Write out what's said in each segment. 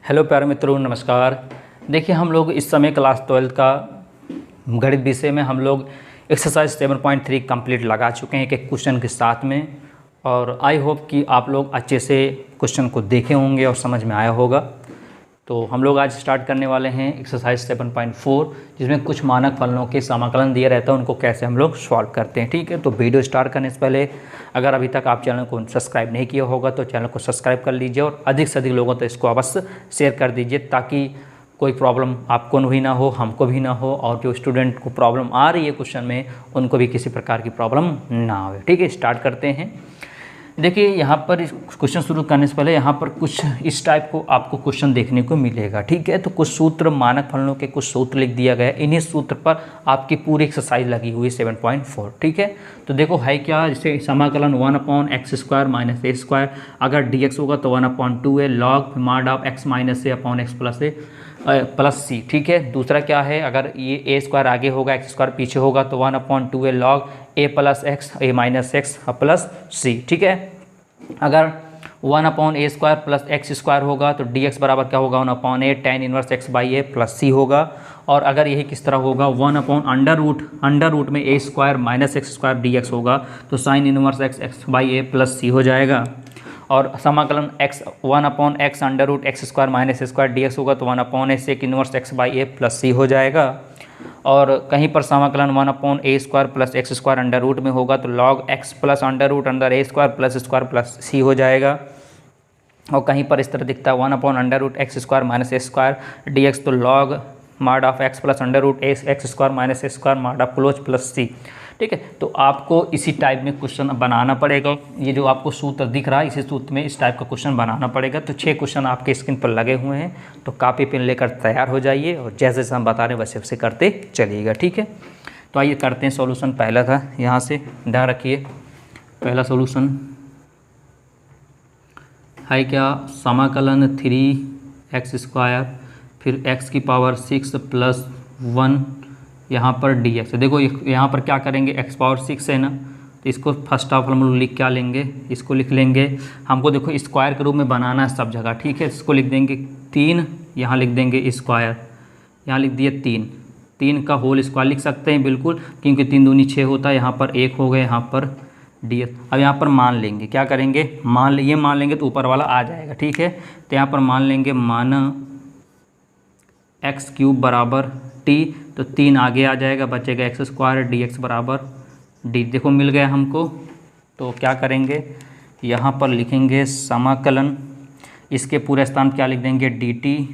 Hello प्यारे मित्रों, नमस्कार। देखिए, हम लोग इस समय क्लास 12 का गणित विषय में हम लोग एक्सरसाइज 7.3 कंप्लीट लगा चुके हैं एक क्वेश्चन के साथ में। और आई होप कि आप लोग अच्छे से क्वेश्चन को देखे होंगे और समझ में आया होगा। तो हम लोग आज स्टार्ट करने वाले हैं एक्सरसाइज 7.4, जिसमें कुछ मानक फलनों के समाकलन दिया रहता है, उनको कैसे हम लोग सॉल्व करते हैं। ठीक है, तो वीडियो स्टार्ट करने से पहले अगर अभी तक आप चैनल को सब्सक्राइब नहीं किया होगा तो चैनल को सब्सक्राइब कर लीजिए और अधिक से अधिक लोगों तक इसको अवश्य शेयर कर दीजिए, ताकि कोई प्रॉब्लम आपको भी ना हो, हमको भी ना हो, और जो स्टूडेंट को प्रॉब्लम आ रही है क्वेश्चन में उनको भी किसी प्रकार की प्रॉब्लम ना हो। ठीक है, स्टार्ट करते हैं। देखिए, यहाँ पर क्वेश्चन शुरू करने से पहले यहाँ पर कुछ इस टाइप को आपको क्वेश्चन देखने को मिलेगा। ठीक है, तो कुछ सूत्र, मानक फलनों के कुछ सूत्र लिख दिया गया है। इन्हीं सूत्र पर आपकी पूरी एक्सरसाइज लगी हुई 7.4। ठीक है, तो देखो है क्या, जैसे समाकलन 1/x² - a², अगर dx होगा तो 1/2a log mod of x - a x plus c। ठीक है, दूसरा क्या है, अगर ये a² आगे होगा, x² पीछे होगा तो 1/2a log a + x a - x plus c। ठीक है, अगर 1/a² + x² होगा तो dx बराबर क्या होगा, 1/a tan 1x/a plus c होगा। और अगर यही किस तरह होगा, 1/√√में a² - x² dx होगा तो sin 1x/a प्लस c हो जाएगा। और समाकलन 1/x√x² - a² dx होगा तो 1/a sec 1x/a plus c हो जाएगा। और कहीं पर समाकलन 1/a² + x² √ में होगा तो log x + √a² + plus c हो जाएगा। और कहीं पर इस तरह दिखता है 1/√x² - a² dx तो log mod of x + √x² - a² mod of close plus c। ठीक है, तो आपको इसी टाइप में क्वेश्चन बनाना पड़ेगा। ये जो आपको सूत्र दिख रहा है, इसी सूत्र में इस टाइप का क्वेश्चन बनाना पड़ेगा। तो 6 क्वेश्चन आपके स्क्रीन पर लगे हुए हैं, तो कॉपी पेन लेकर तैयार हो जाइए और जैसे जैसे हम बता रहे हैं वैसे वैसे करते चलिएगा। ठीक है, तो आइए करते हैं सॉल्यूशन। पहला था, यहाँ से ध्यान रखिए, पहला सॉल्यूशन है क्या, समाकलन 3x² फिर x⁻6 + 1 यहाँ पर dx। देखो यहाँ पर क्या करेंगे, x⁻6 है ना, तो इसको फर्स्ट ऑफ हम लोग लिख क्या लेंगे, इसको लिख लेंगे। हमको देखो स्क्वायर के रूप में बनाना है सब जगह। ठीक है, इसको लिख देंगे 3, यहाँ लिख देंगे स्क्वायर, यहाँ लिख दिए 3 का होल स्क्वायर लिख सकते हैं बिल्कुल, क्योंकि 3 दूनी 6 होता है। यहाँ पर 1 हो गए, यहाँ पर dx। अब यहाँ पर मान लेंगे, क्या करेंगे, मान लेंगे तो ऊपर वाला आ जाएगा। ठीक है, तो यहाँ पर मान लेंगे मान x³ बराबर t, तो 3 आगे आ जाएगा, बचेगा x² dx बराबर d। देखो मिल गया हमको। तो क्या करेंगे, यहाँ पर लिखेंगे समाकलन, इसके पूरे स्थान क्या लिख देंगे, dt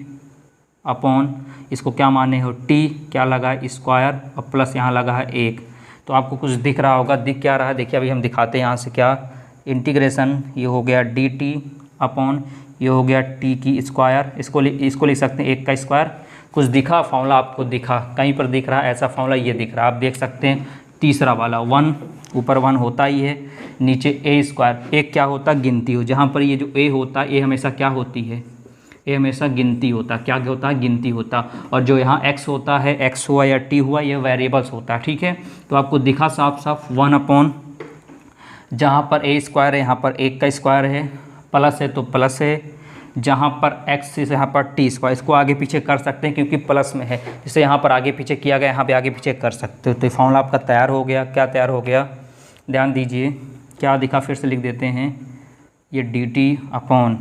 अपॉन, इसको क्या माने हो, t क्या लगा स्क्वायर और प्लस यहाँ लगा है 1। तो आपको कुछ दिख रहा होगा, दिख क्या रहा है, देखिए अभी हम दिखाते हैं यहाँ से। क्या इंटीग्रेशन, ये हो गया dt अपॉन, ये हो गया t की स्क्वायर, इसको लिख सकते हैं 1 का स्क्वायर। कुछ दिखा फॉर्मूला, आपको दिखा कहीं पर दिख रहा है ऐसा फॉर्मूला, ये दिख रहा है, आप देख सकते हैं। तीसरा वाला 1, ऊपर 1 होता ही है, नीचे a²। एक क्या होता है, गिनती हो, जहाँ पर ये जो a होता है, a हमेशा क्या होती है, a हमेशा गिनती होता, क्या होता है, गिनती होता। और जो यहाँ x होता है, x हुआ या t हुआ, ये वेरिएबल्स होता है। ठीक है, तो आपको दिखा साफ साफ 1 अपॉन, जहाँ पर a² है यहाँ पर 1 का स्क्वायर है, प्लस है तो प्लस है, जहाँ पर x से यहाँ पर t²। इसको आगे पीछे कर सकते हैं क्योंकि प्लस में है, जिसे यहाँ पर आगे पीछे किया गया, यहाँ पे आगे पीछे कर सकते हो। तो ये फॉर्मूला आपका तैयार हो गया। क्या तैयार हो गया, ध्यान दीजिए, क्या दिखा, फिर से लिख देते हैं, ये dt अपॉन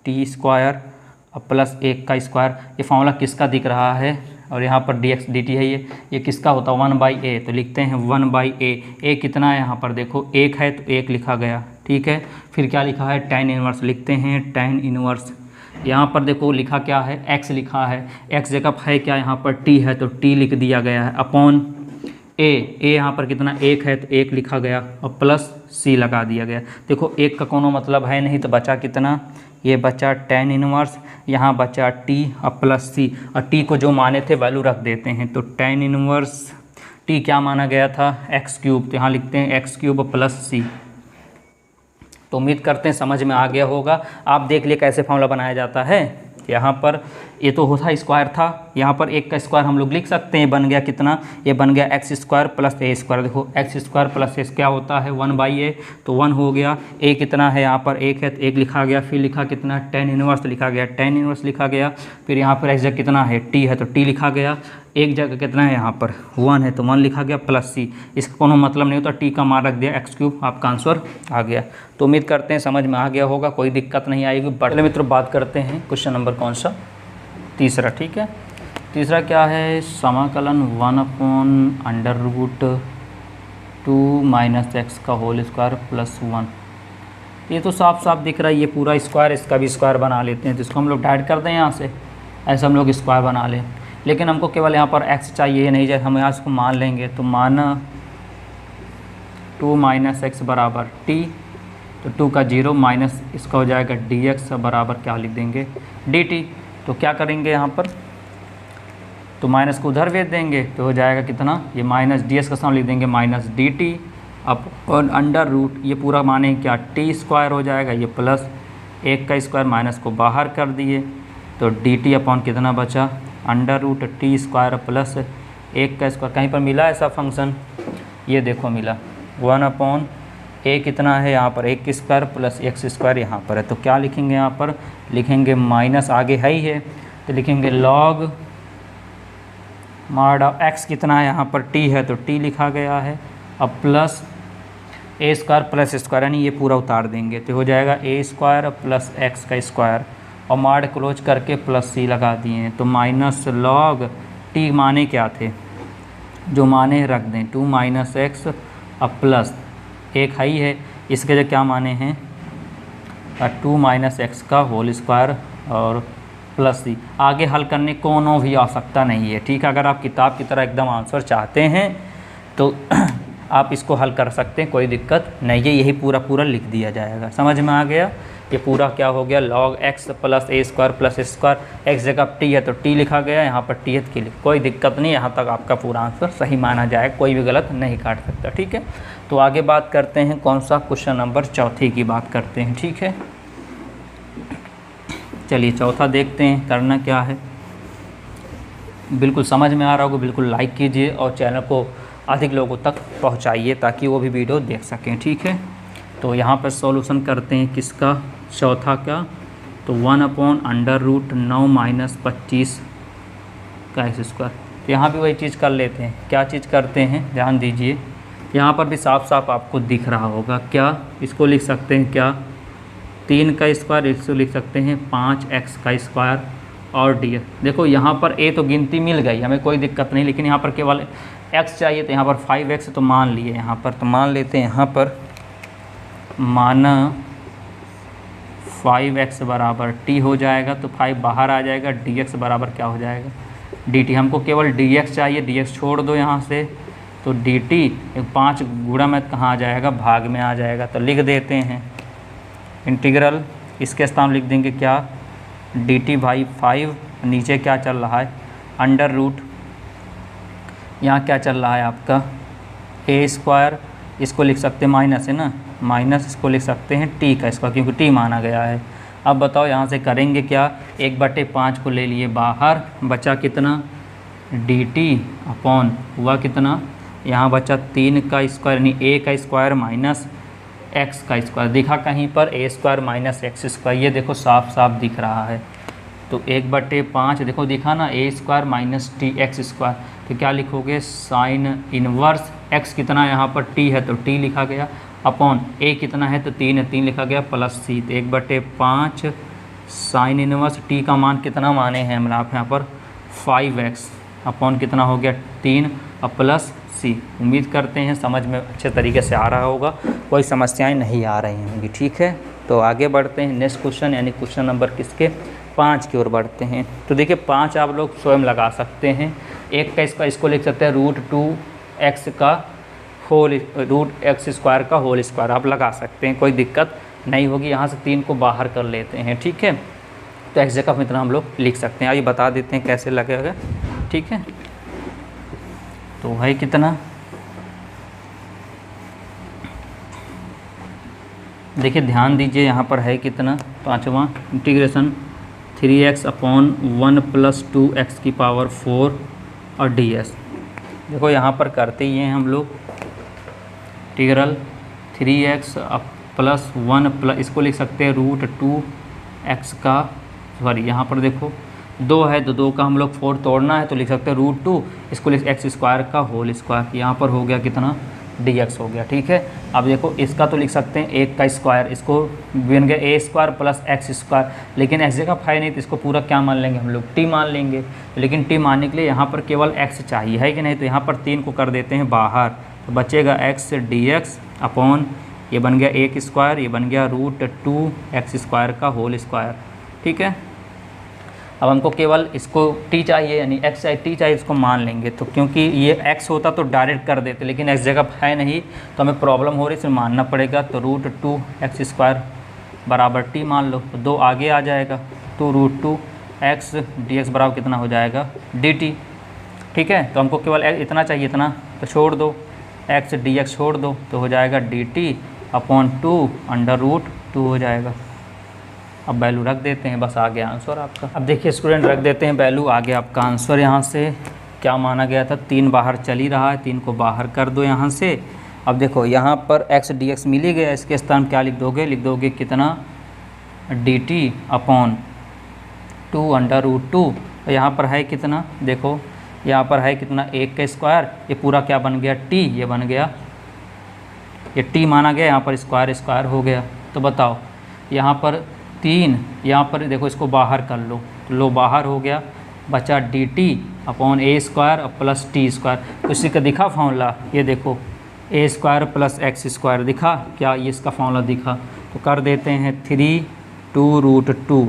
t² और प्लस 1 का स्क्वायर। ये फॉर्मूला किसका दिख रहा है, और यहाँ पर dx dt है, ये किसका होता है, 1/a। तो लिखते हैं 1/a। a कितना है, यहाँ पर देखो 1 है तो 1 लिखा गया। ठीक है, फिर क्या लिखा है, tan 1, लिखते हैं tan 1। यहाँ पर देखो लिखा क्या है, x लिखा है, x जगह है क्या, यहाँ पर t है तो t लिख दिया गया है, अपॉन a यहाँ पर कितना 1 है तो 1 लिखा गया, और प्लस c लगा दिया गया। देखो 1 का कोनो मतलब है नहीं, तो बचा कितना, ये बचा tan 1, यहाँ बचा t और प्लस c, और t को जो माने थे वैल्यू रख देते हैं। तो tan 1 t क्या माना गया था, x³, तो यहाँ लिखते हैं x³ प्लस c। तो उम्मीद करते हैं समझ में आ गया होगा। आप देख लिए कैसे फॉर्मूला बनाया जाता है। यहाँ पर ये तो होता स्क्वायर था, यहाँ पर एक का स्क्वायर हम लोग लिख सकते हैं, बन गया कितना, ये बन गया एक्स स्क्वायर प्लस ए स्क्वायर। देखो एक्स स्क्वायर प्लस ए क्या होता है 1/a, तो 1 हो गया। ए कितना है यहाँ पर 1 है तो 1 लिखा गया, फिर लिखा कितना tan इनवर्स लिखा गया, tan इनवर्स लिखा गया। फिर यहाँ पर एक्स जगह कितना है t है तो t लिखा गया, एक जगह कितना है यहाँ पर 1 है तो 1 लिखा गया प्लस c। इसका कोनो मतलब नहीं होता, t का मान रख दिया x3, आपका आंसर आ गया। तो उम्मीद करते हैं समझ में आ गया होगा, कोई दिक्कत नहीं आएगी। पहले मित्रों बात करते हैं क्वेश्चन नंबर कौन सा, तीसरा। ठीक है, तीसरा क्या है, समाकलन 1/√2 - x का होल स्क्वायर प्लस 1। ये तो साफ साफ दिख रहा है, ये पूरा स्क्वायर, इसका भी स्क्वायर बना लेते हैं। तो इसको हम लोग डाइट कर दें यहाँ से, ऐसे हम लोग स्क्वायर बना लें। लेकिन हमको केवल यहाँ पर x चाहिए, नहीं चाहिए, हम यहाँ इसको मान लेंगे। तो माना 2 - x बराबर t, तो 2 का 0 माइनस इसका हो जाएगा dx बराबर क्या लिख देंगे dt। तो क्या करेंगे यहाँ पर, तो माइनस को उधर भेज देंगे तो हो जाएगा कितना, ये माइनस ds का सामने लिख देंगे माइनस dt अब अंडर रूट, ये पूरा माने क्या t स्क्वायर हो जाएगा, ये प्लस 1 का स्क्वायर माइनस को बाहर कर दिए तो dt अपॉन कितना बचा √t स्क्वायर प्लस 1 का स्क्वायर। कहीं पर मिला ऐसा फंक्शन, ये देखो मिला 1/a कितना है यहाँ पर 1 स्क्वायर प्लस x स्क्वायर यहाँ पर है। तो क्या लिखेंगे यहाँ पर, लिखेंगे माइनस, आगे है ही है तो लिखेंगे log mod x कितना है यहाँ पर t है तो t लिखा गया है, अब plus a square plus square, यानी ये पूरा उतार देंगे तो हो जाएगा a स्क्वायर प्लस x का स्क्वायर, और माड क्लोज करके प्लस c लगा दिए। तो माइनस log t माने क्या थे, जो माने रख दें 2 - x, अब प्लस एक है ही है, इसके जो क्या माने हैं 2 - x का होल स्क्वायर और प्लस c। आगे हल करने कोनो भी आवश्यकता नहीं है। ठीक है, अगर आप किताब की तरह एकदम आंसर चाहते हैं तो आप इसको हल कर सकते हैं, कोई दिक्कत नहीं है, यही पूरा पूरा लिख दिया जाएगा। समझ में आ गया, ये पूरा क्या हो गया log x plus a square plus square, x जगह t है तो t लिखा गया, यहाँ पर t के लिए कोई दिक्कत नहीं, यहाँ तक आपका पूरा आंसर सही माना जाएगा, कोई भी गलत नहीं काट सकता। ठीक है, तो आगे बात करते हैं कौन सा, क्वेश्चन नंबर चौथे की बात करते हैं। ठीक है, चलिए चौथा देखते हैं करना क्या है। बिल्कुल समझ में आ रहा होगा, बिल्कुल लाइक कीजिए और चैनल को अधिक लोगों तक पहुंचाइए ताकि वो भी वीडियो देख सकें। ठीक है, तो यहाँ पर सॉल्यूशन करते हैं किसका, चौथा का। तो 1/√9 - 25 का x स्क्वायर। तो यहाँ भी वही चीज़ कर लेते हैं, क्या चीज़ करते हैं ध्यान दीजिए, यहाँ पर भी साफ साफ आपको दिख रहा होगा, क्या इसको लिख सकते हैं क्या 3 का स्क्वायर, इसको लिख सकते हैं 5x का स्क्वायर और ds। देखो यहाँ पर a तो गिनती मिल गई, हमें कोई दिक्कत नहीं, लेकिन यहाँ पर केवल x चाहिए, तो यहाँ पर 5x तो मान लिए यहाँ पर, तो मान लेते हैं यहाँ पर माना 5x बराबर t हो जाएगा, तो 5 बाहर आ जाएगा, dx बराबर क्या हो जाएगा dt। हमको केवल dx चाहिए, dx छोड़ दो यहाँ से, तो dt 5 गुणा में कहाँ आ जाएगा, भाग में आ जाएगा। तो लिख देते हैं इंटीग्रल, इसके स्थान लिख देंगे क्या dt/5, नीचे क्या चल रहा है अंडर रूट, यहाँ क्या चल रहा है आपका a स्क्वायर, इसको लिख सकते हैं माइनस है ना, माइनस इसको लिख सकते हैं t का स्क्वायर, क्योंकि t माना गया है। अब बताओ यहाँ से करेंगे क्या, 1/5 को ले लिए बाहर, बचा कितना dt अपॉन हुआ कितना, यहाँ बचा 3 का स्क्वायर, यानी a का स्क्वायर माइनस x का स्क्वायर, दिखा कहीं पर a square minus x square, ये देखो साफ साफ दिख रहा है। तो 1/5 देखो दिखा ना, a square minus t x square, तो क्या लिखोगे साइन इनवर्स x कितना यहाँ पर t है तो t लिखा गया, अपॉन a कितना है तो 3 है, 3 लिखा गया प्लस c। तो 1/5 साइन इनवर्स t का मान कितना माने हैं हम यहाँ पर 5x अपॉन कितना हो गया 3 और प्लस c। उम्मीद करते हैं समझ में अच्छे तरीके से आ रहा होगा, कोई समस्याएं नहीं आ रही होंगी। ठीक है, तो आगे बढ़ते हैं नेक्स्ट क्वेश्चन, यानी क्वेश्चन नंबर किसके 5 की ओर बढ़ते हैं। तो देखिए 5 आप लोग स्वयं लगा सकते हैं, एक का इसको लिख सकते हैं √2x का होल, √x स्क्वायर का होल स्क्वायर आप लगा सकते हैं, कोई दिक्कत नहीं होगी। यहाँ से 3 को बाहर कर लेते हैं। ठीक है, तो x जगह इतना हम लोग लिख सकते हैं, आइए बता देते हैं कैसे लगेगा। ठीक है, तो है कितना, देखिए ध्यान दीजिए यहाँ पर है कितना, 5वां इंटीग्रेशन 3x अपॉन 1 + 2x की पावर 4 और ds। देखो यहाँ पर करते ही हैं हम लोग इंटीग्रल 3x + 1 इसको लिख सकते हैं √2x का, सॉरी यहाँ पर देखो 2 है तो 2 का हम लोग 4 तोड़ना है तो लिख सकते हैं √2, इसको लिख x² का होल स्क्वायर, यहाँ पर हो गया कितना dx हो गया। ठीक है, अब देखो इसका तो लिख सकते हैं 1 का स्क्वायर, इसको बन गया a² + x², लेकिन x जगह 5 नहीं तो इसको पूरा क्या मान लेंगे हम लोग t मान लेंगे, लेकिन t मानने के लिए यहाँ पर केवल x चाहिए है कि नहीं, तो यहाँ पर 3 को कर देते हैं बाहर, तो बचेगा x dx अपॉन ये बन गया 1², ये बन गया √2x² का होल स्क्वायर। ठीक है, अब हमको केवल इसको t चाहिए, यानी x चाहिए t चाहिए, इसको मान लेंगे, तो क्योंकि ये x होता तो डायरेक्ट कर देते, लेकिन x जगह है नहीं तो हमें प्रॉब्लम हो रही है, इसमें मानना पड़ेगा, तो √2x² बराबर t मान लो, तो 2 आगे आ जाएगा, तो √2x dx बराबर कितना हो जाएगा dt। ठीक है, तो हमको केवल इतना चाहिए, इतना तो छोड़ दो, x dx छोड़ दो, तो हो जाएगा dt अपॉन 2 √2 हो जाएगा। अब वैल्यू रख देते हैं, बस आ गया आंसर आपका। अब देखिए स्टूडेंट, रख देते हैं वैल्यू, आ गया आपका आंसर। यहाँ से क्या माना गया था, 3 बाहर चल ही रहा है, 3 को बाहर कर दो यहाँ से। अब देखो यहाँ पर x dx मिल ही गया, इसके स्थान क्या लिख दोगे, लिख दोगे कितना dt अपॉन 2 √2। यहाँ पर है कितना, देखो यहाँ पर है कितना 1 का स्क्वायर, ये पूरा क्या बन गया t, ये बन गया, ये t माना गया, यहाँ पर स्क्वायर हो गया। तो बताओ यहाँ पर 3, यहाँ पर देखो इसको बाहर कर लो, तो लो बाहर हो गया, बचा dt अपॉन a² + t²। तो इसी का दिखा फॉर्मूला, ये देखो a² + x² दिखा क्या, ये इसका फॉर्मूला दिखा, तो कर देते हैं 3 2√2,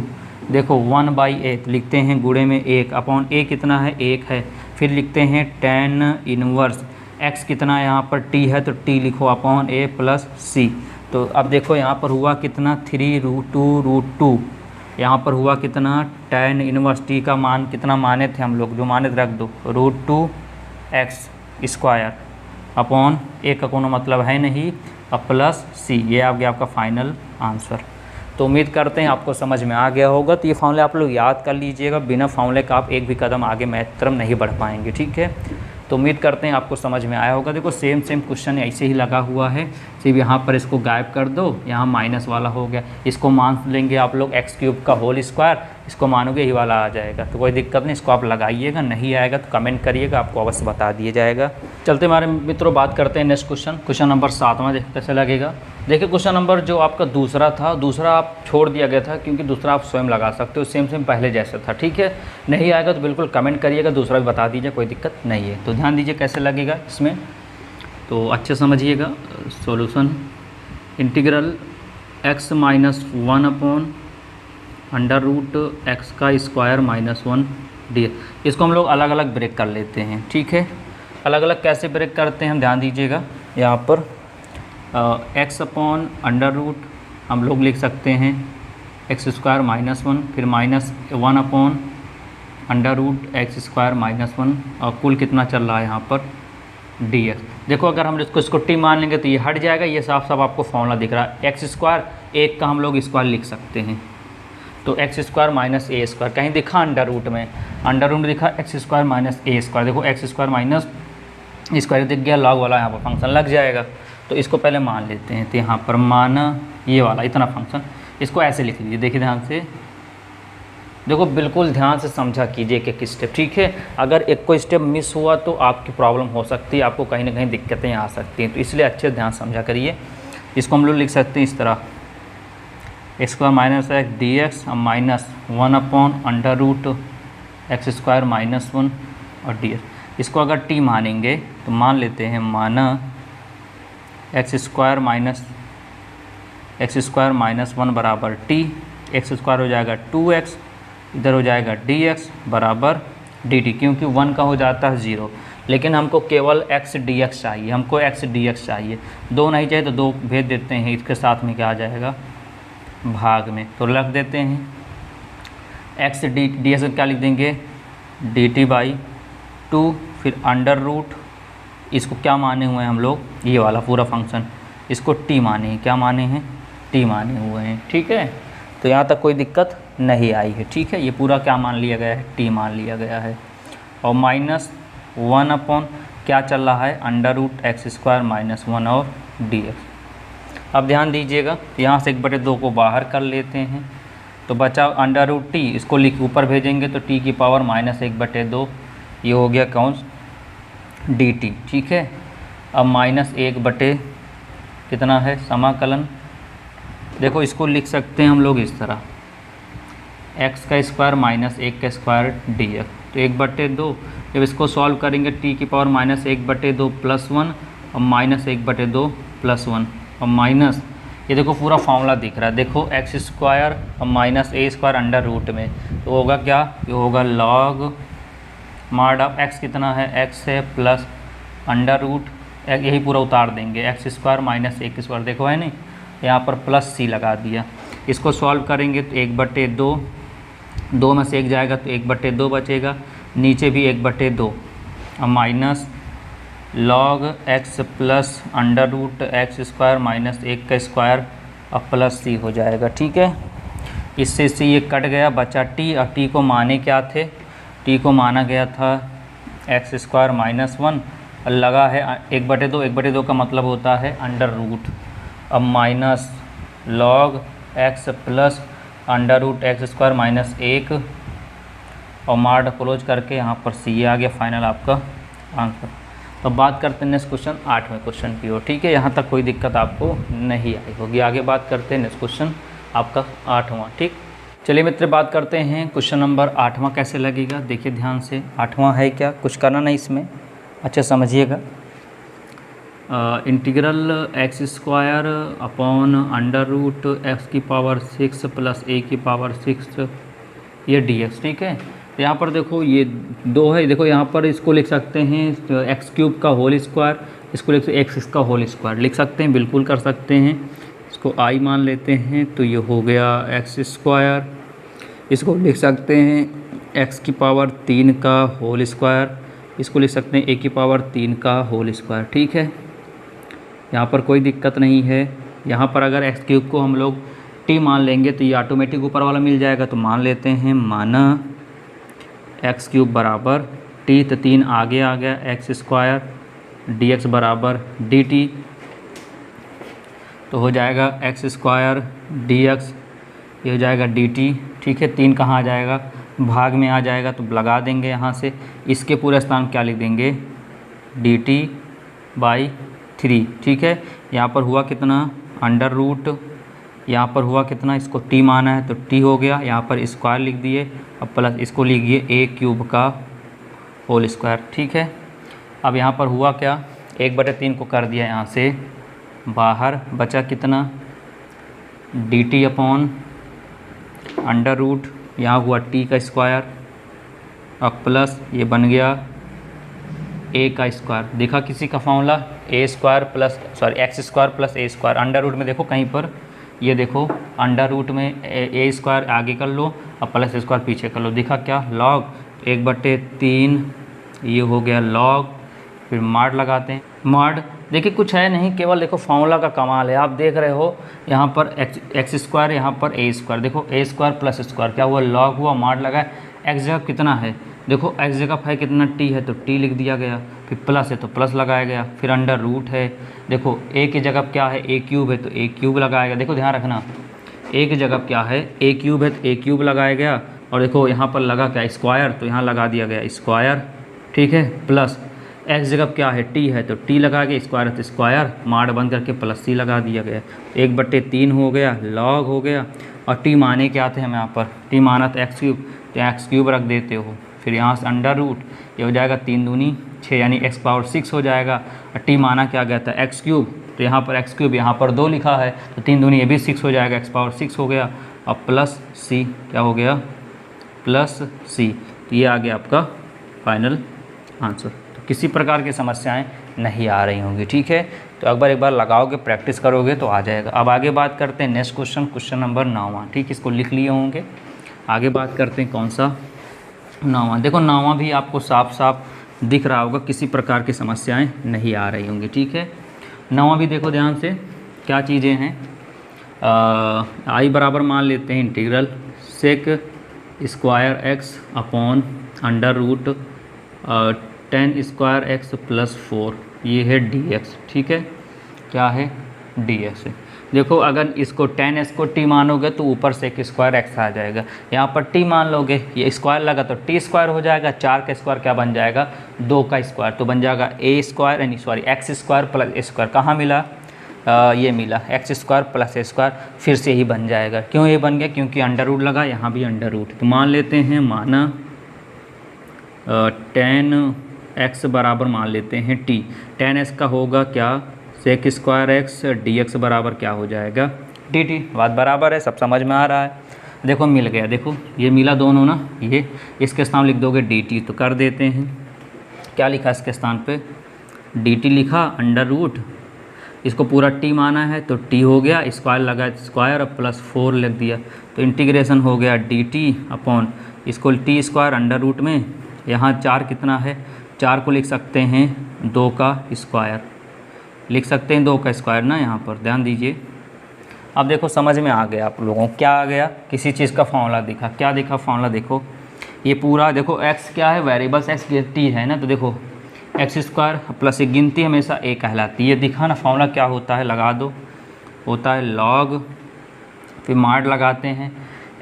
देखो 1/8 लिखते हैं गुणे में 1 अपॉन a कितना है 1 है, फिर लिखते हैं tan इनवर्स x कितना है, यहाँ पर t है तो t लिखो अपॉन a + c। तो अब देखो यहाँ पर हुआ कितना 3√2, यहाँ पर हुआ कितना tan इनवर्स t का मान कितना माने थे हम लोग, जो माने रख दो √2x² अपॉन a का कोनो मतलब है नहीं, अब प्लस c, ये आ गया आपका फाइनल आंसर। तो उम्मीद करते हैं आपको समझ में आ गया होगा। तो ये फॉर्मूले आप लोग याद कर लीजिएगा, बिना फॉर्मूले का आप एक भी कदम आगे मैथ तरफ नहीं बढ़ पाएंगे। ठीक है, तो उम्मीद करते हैं आपको समझ में आया होगा। देखो सेम क्वेश्चन ऐसे ही लगा हुआ है, सिर्फ यहाँ पर इसको गायब कर दो, यहाँ माइनस वाला हो गया, इसको मान लेंगे आप लोग x³ का होल स्क्वायर, इसको मानोगे यही वाला आ जाएगा, तो कोई दिक्कत नहीं, इसको आप लगाइएगा, नहीं आएगा तो कमेंट करिएगा, आपको अवश्य बता दिया जाएगा। चलते हमारे मित्रों बात करते हैं नेक्स्ट क्वेश्चन नंबर 7वां, देखते कैसे लगेगा। देखिए क्वेश्चन नंबर जो आपका दूसरा था, दूसरा आप छोड़ दिया गया था क्योंकि दूसरा आप स्वयं लगा सकते हो, सेम पहले जैसा था। ठीक है, नहीं आएगा तो बिल्कुल कमेंट करिएगा, दूसरा भी बता दीजिए, कोई दिक्कत नहीं है। तो ध्यान दीजिए कैसे लगेगा इसमें, तो अच्छे समझिएगा। Solution integral x - 1 upon √x² - 1 ds, इसको हम लोग अलग अलग ब्रेक कर लेते हैं। ठीक है, अलग अलग कैसे ब्रेक करते हैं हम ध्यान दीजिएगा। यहाँ पर x अपॉन √ हम लोग लिख सकते हैं x² - 1, फिर -1 अपॉन √x² - 1, और कुल कितना चल रहा है यहाँ पर dx। देखो अगर हम इसको t मान लेंगे तो ये हट जाएगा, ये साफ आपको फॉर्मूला दिख रहा है, x² 1 का हम लोग स्क्वायर लिख सकते हैं, तो x² - a², कहीं दिखा अंडर रूट दिखा x² - a², देखो x² - स्क्वायर दिख गया, लॉग वाला यहाँ पर फंक्शन लग जाएगा, तो इसको पहले मान लेते हैं। तो यहाँ पर माना ये वाला इतना फंक्शन, इसको ऐसे लिख लीजिए। देखिए ध्यान से, देखो बिल्कुल ध्यान से समझा कीजिए एक स्टेप। ठीक है, अगर एक कोई स्टेप मिस हुआ तो आपकी प्रॉब्लम हो सकती है, आपको कहीं ना कहीं दिक्कतें आ सकती हैं, तो इसलिए अच्छे ध्यान समझा करिए। इसको हम लोग लिख सकते हैं इस तरह, x² - x dx -1 upon √x² - 1 और dx। इसको अगर t मानेंगे तो मान लेते हैं, माना x² - 1 बराबर t, x² हो जाएगा 2x, इधर हो जाएगा dx बराबर dt, क्योंकि 1 का हो जाता है 0, लेकिन हमको केवल x dx चाहिए, हमको x dx चाहिए, 2 नहीं चाहिए तो 2 भेज देते हैं, इसके साथ में क्या आ जाएगा भाग में, तो रख देते हैं x dx क्या लिख देंगे dt/2, फिर √ इसको क्या माने हुए हैं हम लोग, ये वाला पूरा फंक्शन, इसको t माने हैं, क्या माने हैं t माने हुए हैं। ठीक है, तो यहाँ तक कोई दिक्कत नहीं आई है, ठीक है। ये पूरा क्या मान लिया गया है, टी मान लिया गया है। और -1 अपॉन क्या चल रहा है, √x² -1 और dx। अब ध्यान दीजिएगा, यहाँ से 1/2 को बाहर कर लेते हैं तो बचा √t, इसको लिख ऊपर भेजेंगे तो t की पावर -1/2, ये हो गया कौन dt, ठीक है। अब -1 कितना है समाकलन, देखो इसको लिख सकते हैं हम लोग इस तरह, x² -1² dx, तो 1/2, जब इसको सॉल्व करेंगे t की पावर -1/2 +1 और -1/2 +1 और माइनस, ये देखो पूरा फॉर्मूला दिख रहा है, देखो x² और -a² अंडर रूट में, तो होगा क्या, ये होगा log mod ऑफ x कितना है, x है प्लस अंडर रूट, यही पूरा उतार देंगे x² -1², देखो है नहीं, यहाँ पर +c लगा दिया। इसको सॉल्व करेंगे तो 1/2, 2 में से 1 जाएगा तो 1/2 बचेगा, नीचे भी 1/2 और minus log x plus under root x² -1² और +c हो जाएगा, ठीक है। इससे c ये कट गया, बचा t, और t को माने क्या थे, t को माना गया था x² -1 और लगा है 1/2, 1/2 का मतलब होता है अंडर रूट, अब minus log x plus under root x² -1 और मार्ड क्लोज करके यहाँ पर c आ गया फाइनल आपका आंसर। तो बात करते हैं नेक्स्ट क्वेश्चन, 8वें क्वेश्चन की ओर, ठीक है। यहाँ तक कोई दिक्कत आपको नहीं आई होगी। आगे बात करते हैं नेक्स्ट क्वेश्चन आपका 8वां, ठीक। चलिए मित्र, बात करते हैं क्वेश्चन नंबर 8वां कैसे लगेगा। देखिए ध्यान से, 8वां है क्या, कुछ करना नहीं इसमें, अच्छा समझिएगा। Integral x² upon under root x की पावर 6 प्लस a की पावर 6 ये dx, ठीक है। तो यहाँ पर देखो ये 2 है, देखो यहाँ पर इसको लिख सकते हैं x³ का होल स्क्वायर, इसको लिख सकते x का होल स्क्वायर लिख सकते हैं, बिल्कुल कर सकते हैं। इसको i मान लेते हैं तो ये हो गया x², इसको लिख सकते हैं x की पावर 3 का होल स्क्वायर, इसको लिख सकते हैं a की पावर 3 का होल स्क्वायर, ठीक है। यहाँ पर कोई दिक्कत नहीं है। यहाँ पर अगर x³ को हम लोग t मान लेंगे तो ये ऑटोमेटिक ऊपर वाला मिल जाएगा, तो मान लेते हैं माना x³ बराबर t, तो 3 आगे आ गया x² dx बराबर dt, तो हो जाएगा x² dx, ये हो जाएगा dt, ठीक है। 3 कहाँ आ जाएगा, भाग में आ जाएगा, तो लगा देंगे यहाँ से, इसके पूरे स्थान क्या लिख देंगे dt/3, ठीक है। यहाँ पर हुआ कितना अंडर रूट, यहाँ पर हुआ कितना, इसको t माना है तो t हो गया, यहाँ पर स्क्वायर लिख दिए, अब प्लस इसको लिखिए a³ का होल स्क्वायर, ठीक है। अब यहाँ पर हुआ क्या, 1/3 को कर दिया यहाँ से बाहर, बचा कितना dt अपॉन अंडर रूट, यहाँ हुआ t का स्क्वायर, अब प्लस ये बन गया a का स्क्वायर, देखा किसी का formula x² plus a², under root में देखो कहीं पर, ये देखो अंडर रूट में a² आगे कर लो और प्लस a² पीछे कर लो, देखा क्या log 1/3, ये हो गया log, फिर माड लगाते हैं, माड देखिए कुछ है नहीं, केवल देखो फॉर्मूला का कमाल है। आप देख रहे हो यहाँ पर x², यहाँ पर a², देखो a² प्लस स्क्वायर क्या हुआ, log हुआ, माड लगा, x जगह कितना है, देखो x जगह है कितना t है तो t लिख दिया गया, फिर प्लस है तो प्लस लगाया गया, फिर अंडर रूट है, देखो a की जगह क्या है a³ है तो a³ लगाया गया, देखो ध्यान रखना a की जगह क्या है a³ है तो a³ लगाया गया, और देखो यहाँ पर लगा क्या स्क्वायर, तो यहाँ लगा दिया गया स्क्वायर, ठीक है। प्लस x जगह क्या है t है तो t लगा के, स्क्वायर है तो स्क्वायर, माड बंद करके प्लस c लगा दिया गया, 1/3 हो गया, log हो गया, और t माने क्या थे हम यहाँ पर, t माना तो x³, तो x³ रख देते हो, फिर यहाँ से अंडर रूट, ये हो जाएगा 3 दूनी 6 यानी x⁻6 हो जाएगा, और t माना क्या गया था x³, तो यहाँ पर x³ यहाँ पर 2 लिखा है, तो 3 दूनी ये भी 6 हो जाएगा, x⁻6 हो गया, और प्लस c क्या हो गया प्लस c, तो ये आ गया आपका फाइनल आंसर। तो किसी प्रकार की समस्याएं नहीं आ रही होंगी, ठीक है। तो एक बार लगाओगे, प्रैक्टिस करोगे तो आ जाएगा। अब आगे बात करते हैं नेक्स्ट क्वेश्चन, क्वेश्चन नंबर 9वां, ठीक, इसको लिख लिए होंगे। आगे बात करते हैं कौन सा 9वां, देखो 9वां भी आपको साफ साफ दिख रहा होगा, किसी प्रकार की समस्याएं नहीं आ रही होंगी, ठीक है। 9वां भी देखो ध्यान से क्या चीज़ें हैं, आई बराबर मान लेते हैं integral sec square X upon under root 10 square X plus 4, ये है dx। ठीक है, क्या है dx है। देखो अगर इसको 10s को t मानोगे तो ऊपर से एक स्क्वायर x आ जाएगा, यहाँ पर t मान लोगे, ये स्क्वायर लगा तो t स्क्वायर हो जाएगा, 4 का स्क्वायर क्या बन जाएगा 2 का स्क्वायर, तो बन जाएगा a स्क्वायर यानी sorry x square plus a square. कहाँ मिला ये मिला x square plus a square, फिर से ही बन जाएगा। क्यों ये बन गया, क्योंकि अंडर रूट लगा, यहाँ भी अंडर रूट। तो मान लेते हैं माना 10x बराबर मान लेते हैं t, 10s का होगा क्या सेक स्क्वायर एक्स dx बराबर क्या हो जाएगा dt। बात बराबर है, सब समझ में आ रहा है। देखो मिल गया, देखो ये मिला दोनों ना, ये इसके स्थान लिख दोगे dt, तो कर देते हैं। क्या लिखा इसके स्थान पे dt लिखा, अंडर रूट, इसको पूरा t माना है तो t हो गया, स्क्वायर लगा स्क्वायर प्लस 4 लिख दिया, तो इंटीग्रेशन हो गया dt अपॉन इसको t स्क्वायर अंडर रूट में, यहाँ 4 कितना है, 4 को लिख सकते हैं 2 का स्क्वायर, लिख सकते हैं 2 का स्क्वायर ना, यहाँ पर ध्यान दीजिए। अब देखो समझ में आ गया आप लोगों को, क्या आ गया, किसी चीज़ का फॉर्मूला दिखा, क्या दिखा फॉर्मूला, देखो ये पूरा देखो x क्या है, वेरिएबल्स x गिनती है ना, तो देखो एक्स स्क्वायर प्लस एक गिनती हमेशा a कहलाती है, ये दिखा ना फॉर्मूला क्या होता है, लगा दो, होता है log, फिर मार्ड लगाते हैं,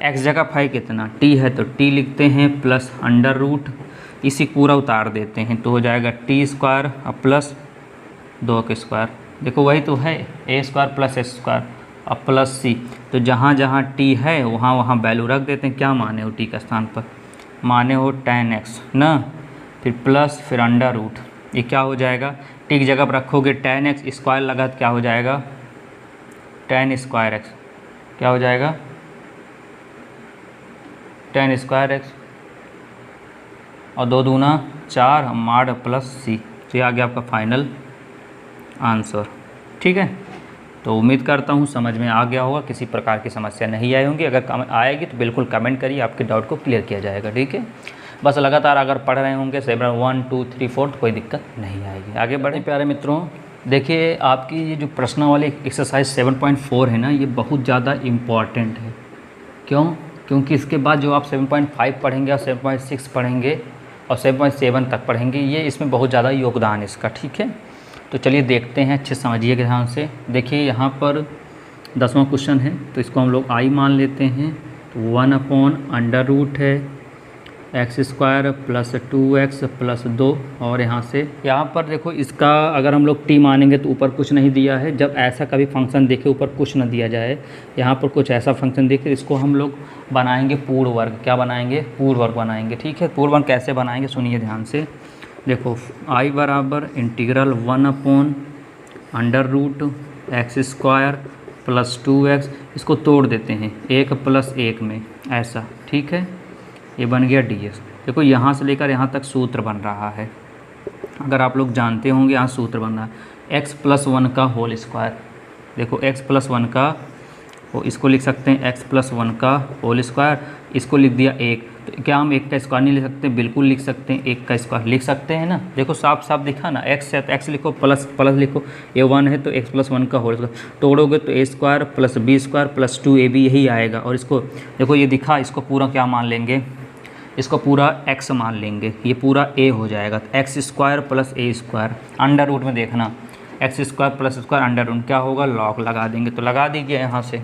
x जगह फाई कितना t है तो t लिखते हैं प्लस अंडर रूट, इसी पूरा उतार देते हैं तो हो जाएगा t स्क्वायर प्लस 2 का स्क्वायर। देखो वही तो है a square plus s square अब प्लस c, तो जहाँ जहाँ t है वहाँ वहाँ वैल्यू रख देते हैं। क्या माने हो t का स्थान पर, माने हो 10x ना, फिर प्लस फिर अंडर रूट, ये क्या हो जाएगा t की जगह पर रखोगे 10x, स्क्वायर लगा तो क्या हो जाएगा 10 स्क्वायर x, क्या हो जाएगा 10 स्क्वायर x और 2 दूना 4 मार्ड प्लस c, तो ये आ गया आपका फाइनल आंसर। ठीक है, तो उम्मीद करता हूँ समझ में आ गया होगा, किसी प्रकार की समस्या नहीं आई होंगी, अगर आएगी तो बिल्कुल कमेंट करिए, आपके डाउट को क्लियर किया जाएगा। ठीक है, बस लगातार अगर पढ़ रहे होंगे सेवन 1 2 3 4 तो कोई दिक्कत नहीं आएगी। आगे बढ़े प्यारे मित्रों, देखिए आपकी ये जो प्रश्न वाली एक्सरसाइज 7.4 है ना, ये बहुत ज़्यादा इम्पॉर्टेंट है। क्यों, क्योंकि इसके बाद जो आप 7.5 पढ़ेंगे और 7.6 पढ़ेंगे और 7.7 तक पढ़ेंगे, ये इसमें बहुत ज़्यादा योगदान है इसका। ठीक है, तो चलिए देखते हैं, अच्छे समझिएगा ध्यान से। देखिए यहाँ पर 10वां क्वेश्चन है, तो इसको हम लोग i मान लेते हैं, तो 1 अपॉन अंडर रूट है x square plus 2x plus 2, और यहाँ से यहाँ पर देखो इसका अगर हम लोग t मानेंगे तो ऊपर कुछ नहीं दिया है। जब ऐसा कभी फंक्शन देखे ऊपर कुछ न दिया जाए, यहाँ पर कुछ ऐसा फंक्शन देखे, इसको हम लोग बनाएंगे पूर्ण वर्ग। क्या बनाएंगे, पूर्ण वर्ग बनाएंगे। ठीक है, पूर्ण वर्ग कैसे बनाएंगे सुनिए ध्यान से। देखो i बराबर integral 1 upon under root x square plus 2x, इसको तोड़ देते हैं 1 प्लस 1 में ऐसा। ठीक है, ये बन गया ds। देखो यहाँ से लेकर यहाँ तक सूत्र बन रहा है, अगर आप लोग जानते होंगे यहाँ सूत्र बन रहा है x प्लस 1 का होल स्क्वायर। देखो x प्लस 1 का, वो इसको लिख सकते हैं x प्लस 1 का होल स्क्वायर, इसको लिख दिया 1, तो क्या हम 1 का स्क्वायर नहीं लिख सकते, बिल्कुल लिख सकते हैं, 1 का स्क्वायर लिख सकते हैं ना। देखो साफ साफ दिखा ना, x है तो x लिखो, प्लस प्लस लिखो, ये 1 है तो x प्लस 1 का होल स्क्वायर, तोड़ोगे तो a square plus b square plus 2ab यही आएगा। और इसको देखो ये दिखा, इसको पूरा क्या मान लेंगे, इसको पूरा x मान लेंगे, ये पूरा a हो जाएगा, तो X square plus a square under root में देखना X square plus square under root क्या होगा, लॉग लगा देंगे, तो लगा दीजिए यहाँ से।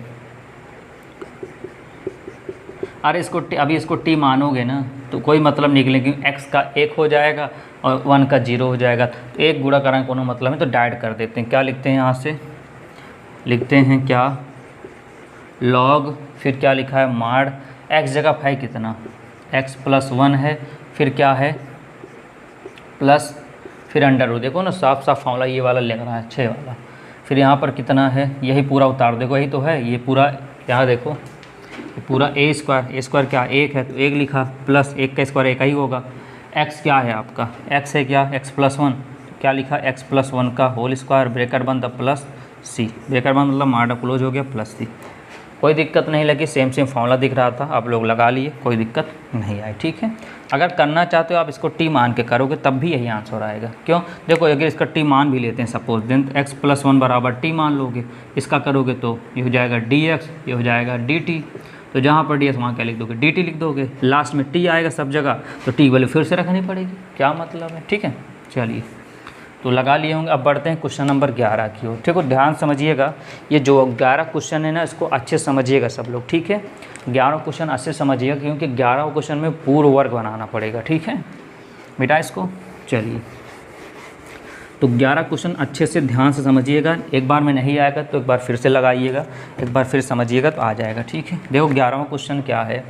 अरे इसको अभी इसको t मानोगे ना तो कोई मतलब निकले, क्योंकि x का 1 हो जाएगा और 1 का 0 हो जाएगा, तो 1 गुणा करेंगे कोनो मतलब है, तो डाइड कर देते हैं। क्या लिखते हैं यहाँ से, लिखते हैं क्या log, फिर क्या लिखा है माड, x जगह फाई कितना x प्लस 1 है, फिर क्या है प्लस, फिर अंडर रूट। देखो ना साफ साफ फॉर्मूला ये वाला लग रहा है 6 वाला, फिर यहाँ पर कितना है यही पूरा उतार, देखो यही तो है, ये पूरा यहाँ देखो पूरा a स्क्वायर क्या 1 है तो 1 लिखा, प्लस 1 का स्क्वायर 1 ही होगा, x क्या है आपका x है क्या x प्लस 1, क्या लिखा x प्लस 1 का होल स्क्वायर, ब्रेकर बंद प्लस c, ब्रेकर बंद मतलब मार्डा क्लोज हो गया प्लस c। कोई दिक्कत नहीं लगी, सेम फॉर्मूला दिख रहा था, आप लोग लगा लिए, कोई दिक्कत नहीं आई। ठीक है, अगर करना चाहते हो आप इसको टी मान के करोगे तब भी यही आंसर आएगा। क्यों, देखो अगर इसका टी मान भी लेते हैं सपोज, देन x+1 बराबर टी मान लोगे, इसका करोगे तो ये हो जाएगा dx, ये हो जाएगा dt। तो जहाँ पर ds वहाँ क्या लिख दोगे, dt लिख दोगे, लास्ट में t आएगा सब जगह, तो t वैल्यू फिर से रखनी पड़ेगी। क्या मतलब है, ठीक है। चलिए तो लगा लिए होंगे। अब बढ़ते हैं क्वेश्चन नंबर 11 की ओर। ठीक है, ध्यान समझिएगा, ये जो 11 क्वेश्चन है ना इसको अच्छे समझिएगा सब लोग। ठीक है, 11 क्वेश्चन अच्छे समझिएगा क्योंकि 11 क्वेश्चन में पूर्ण वर्ग बनाना पड़ेगा। ठीक है बेटा, इसको चलिए तो 11 क्वेश्चन अच्छे से ध्यान से समझिएगा। एक बार में नहीं आएगा तो एक बार फिर से लगाइएगा, एक बार फिर समझिएगा तो आ जाएगा। ठीक है, देखो 11वां क्वेश्चन क्या है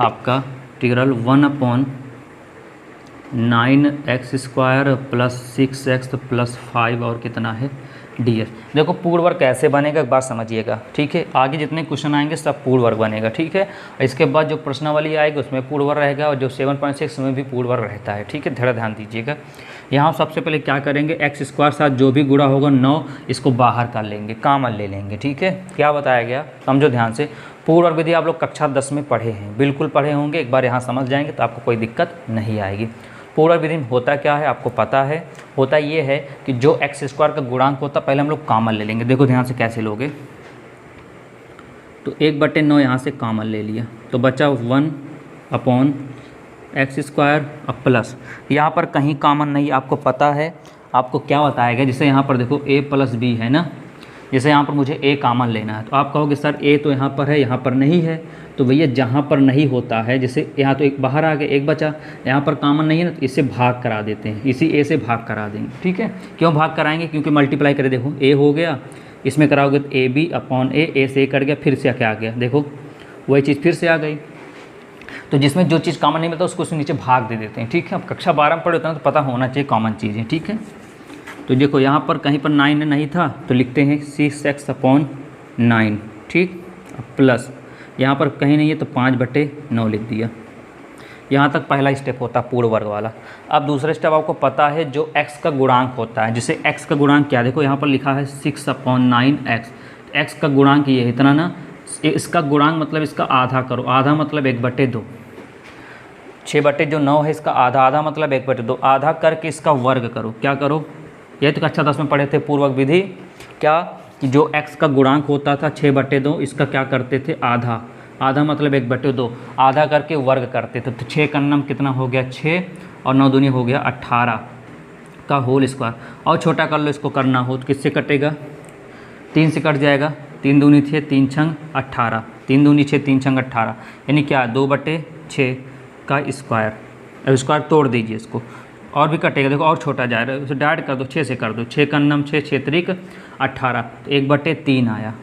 आपका, इंटीग्रल 1/9x² + 6x + 5 और कितना है ds। देखो पूर्ण वर्ग कैसे बनेगा एक बार समझिएगा। ठीक है, आगे जितने क्वेश्चन आएंगे सब पूर्ण वर्ग बनेगा। ठीक है, इसके बाद जो प्रश्नावली आएगी उसमें पूर्ण वर्ग रहेगा और जो 7.6 में भी पूर्ण वर्ग रहता है। ठीक है, थोड़ा ध्यान दीजिएगा। यहाँ सबसे पहले क्या करेंगे, x² साथ जो भी गुणा होगा 9 इसको बाहर कर लेंगे, कॉमन ले लेंगे। ठीक है, क्या बताया गया समझो ध्यान से। पूर्ण वर्ग विधि आप लोग कक्षा 10 में पढ़े हैं, बिल्कुल पढ़े होंगे, एक बार यहाँ समझ जाएंगे तो आपको कोई दिक्कत नहीं आएगी। पूर्ण वर्ग विधि में होता क्या है आपको पता है, होता ये है कि जो x² का गुणांक होता पहले हम लोग कॉमन ले लेंगे। देखो ध्यान से कैसे लोगे, तो 1/9 यहाँ से कॉमन ले लिया तो बचा 1/x² अब प्लस, यहाँ पर कहीं कॉमन नहीं, आपको पता है आपको क्या बताया गया। जैसे यहाँ पर देखो a + b है ना, जैसे यहाँ पर मुझे a कॉमन लेना है तो आप कहोगे सर a तो यहाँ पर है, यहाँ पर नहीं है। तो भैया जहाँ पर नहीं होता है, जैसे यहाँ तो एक बाहर आ गया, एक बचा, यहाँ पर कॉमन नहीं है ना, तो इससे भाग करा देते हैं, इसी a से भाग करा देंगे। ठीक है, क्यों भाग कराएंगे, क्योंकि मल्टीप्लाई करें, देखो a हो गया, इसमें कराओगे तो ab/a से a कट गया, फिर से क्या आ गया, देखो वही चीज़ फिर से आ गई। तो जिसमें जो चीज़ कॉमन नहीं मिलता उसको नीचे भाग दे देते हैं। ठीक है, अब कक्षा 12 में पढ़े होते हैं तो पता होना चाहिए कॉमन चीज़ें। ठीक है, तो देखो यहाँ पर कहीं पर 9 नहीं था तो लिखते हैं 6x/9। ठीक, प्लस यहाँ पर कहीं नहीं है तो 5/9 लिख दिया। यहाँ तक पहला स्टेप होता है पूर्ण वर्ग वाला। अब दूसरा स्टेप आपको पता है जो x का गुणांक होता है, जैसे x का गुणांक क्या, देखो यहाँ पर लिखा है 6/9x, x का गुणांक ये है इतना ना, इसका गुणांक मतलब इसका आधा करो, आधा मतलब 1/2, 6/9 है इसका आधा, आधा मतलब 1/2, आधा करके इसका वर्ग करो। क्या करो, ये तो कक्षा 10 में पढ़े थे पूर्ण वर्ग विधि, क्या कि जो x का गुणांक होता था 6/2 इसका क्या करते थे आधा, आधा मतलब 1/2, आधा करके वर्ग करते थे। तो 6 का नम कितना हो गया 6 और 9 दूनी हो गया 18 का होल स्क्वायर। और छोटा कर लो इसको करना हो तो किससे कटेगा, 3 से कट जाएगा, 3 दूनी थे 3 छंग 18, 3 दूनी 6 3 छंग 18, यानी क्या 2/6 का स्क्वायर। अब स्क्वायर तोड़ दीजिए इसको, और भी कटेगा, देखो और छोटा जा रहा है, उसे डायरेक्ट कर दो, 6 से कर दो, 6 का नम 6 6 त्रिक 18, तो 1/3 आया।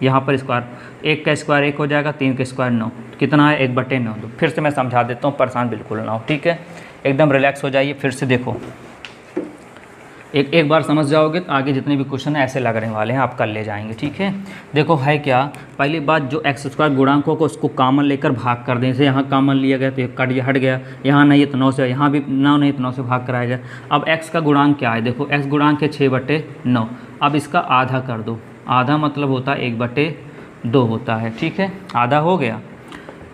यहाँ पर स्क्वायर, 1 का स्क्वायर 1 हो जाएगा, 3 का स्क्वायर 9, तो कितना है 1/9। तो फिर से मैं समझा देता हूँ, परेशान बिल्कुल ना हो। ठीक है, एकदम रिलैक्स हो जाइए, फिर से देखो एक बार समझ जाओगे तो आगे जितने भी क्वेश्चन है ऐसे लगने वाले हैं, आप कर ले जाएंगे। ठीक है, देखो है क्या, पहली बात जो x² गुणांक होगा उसको कॉमन लेकर भाग कर दें। जैसे यहाँ कॉमन लिया गया तो कट हट गया, यहाँ नहीं है तो 9 से, यहाँ भी 9 नहीं तो 9 से भाग कराया गया। अब x का गुणांक क्या है, देखो x गुणांक है 6/9, अब इसका आधा कर दो, आधा मतलब होता है 1/2 होता है। ठीक है, आधा हो गया,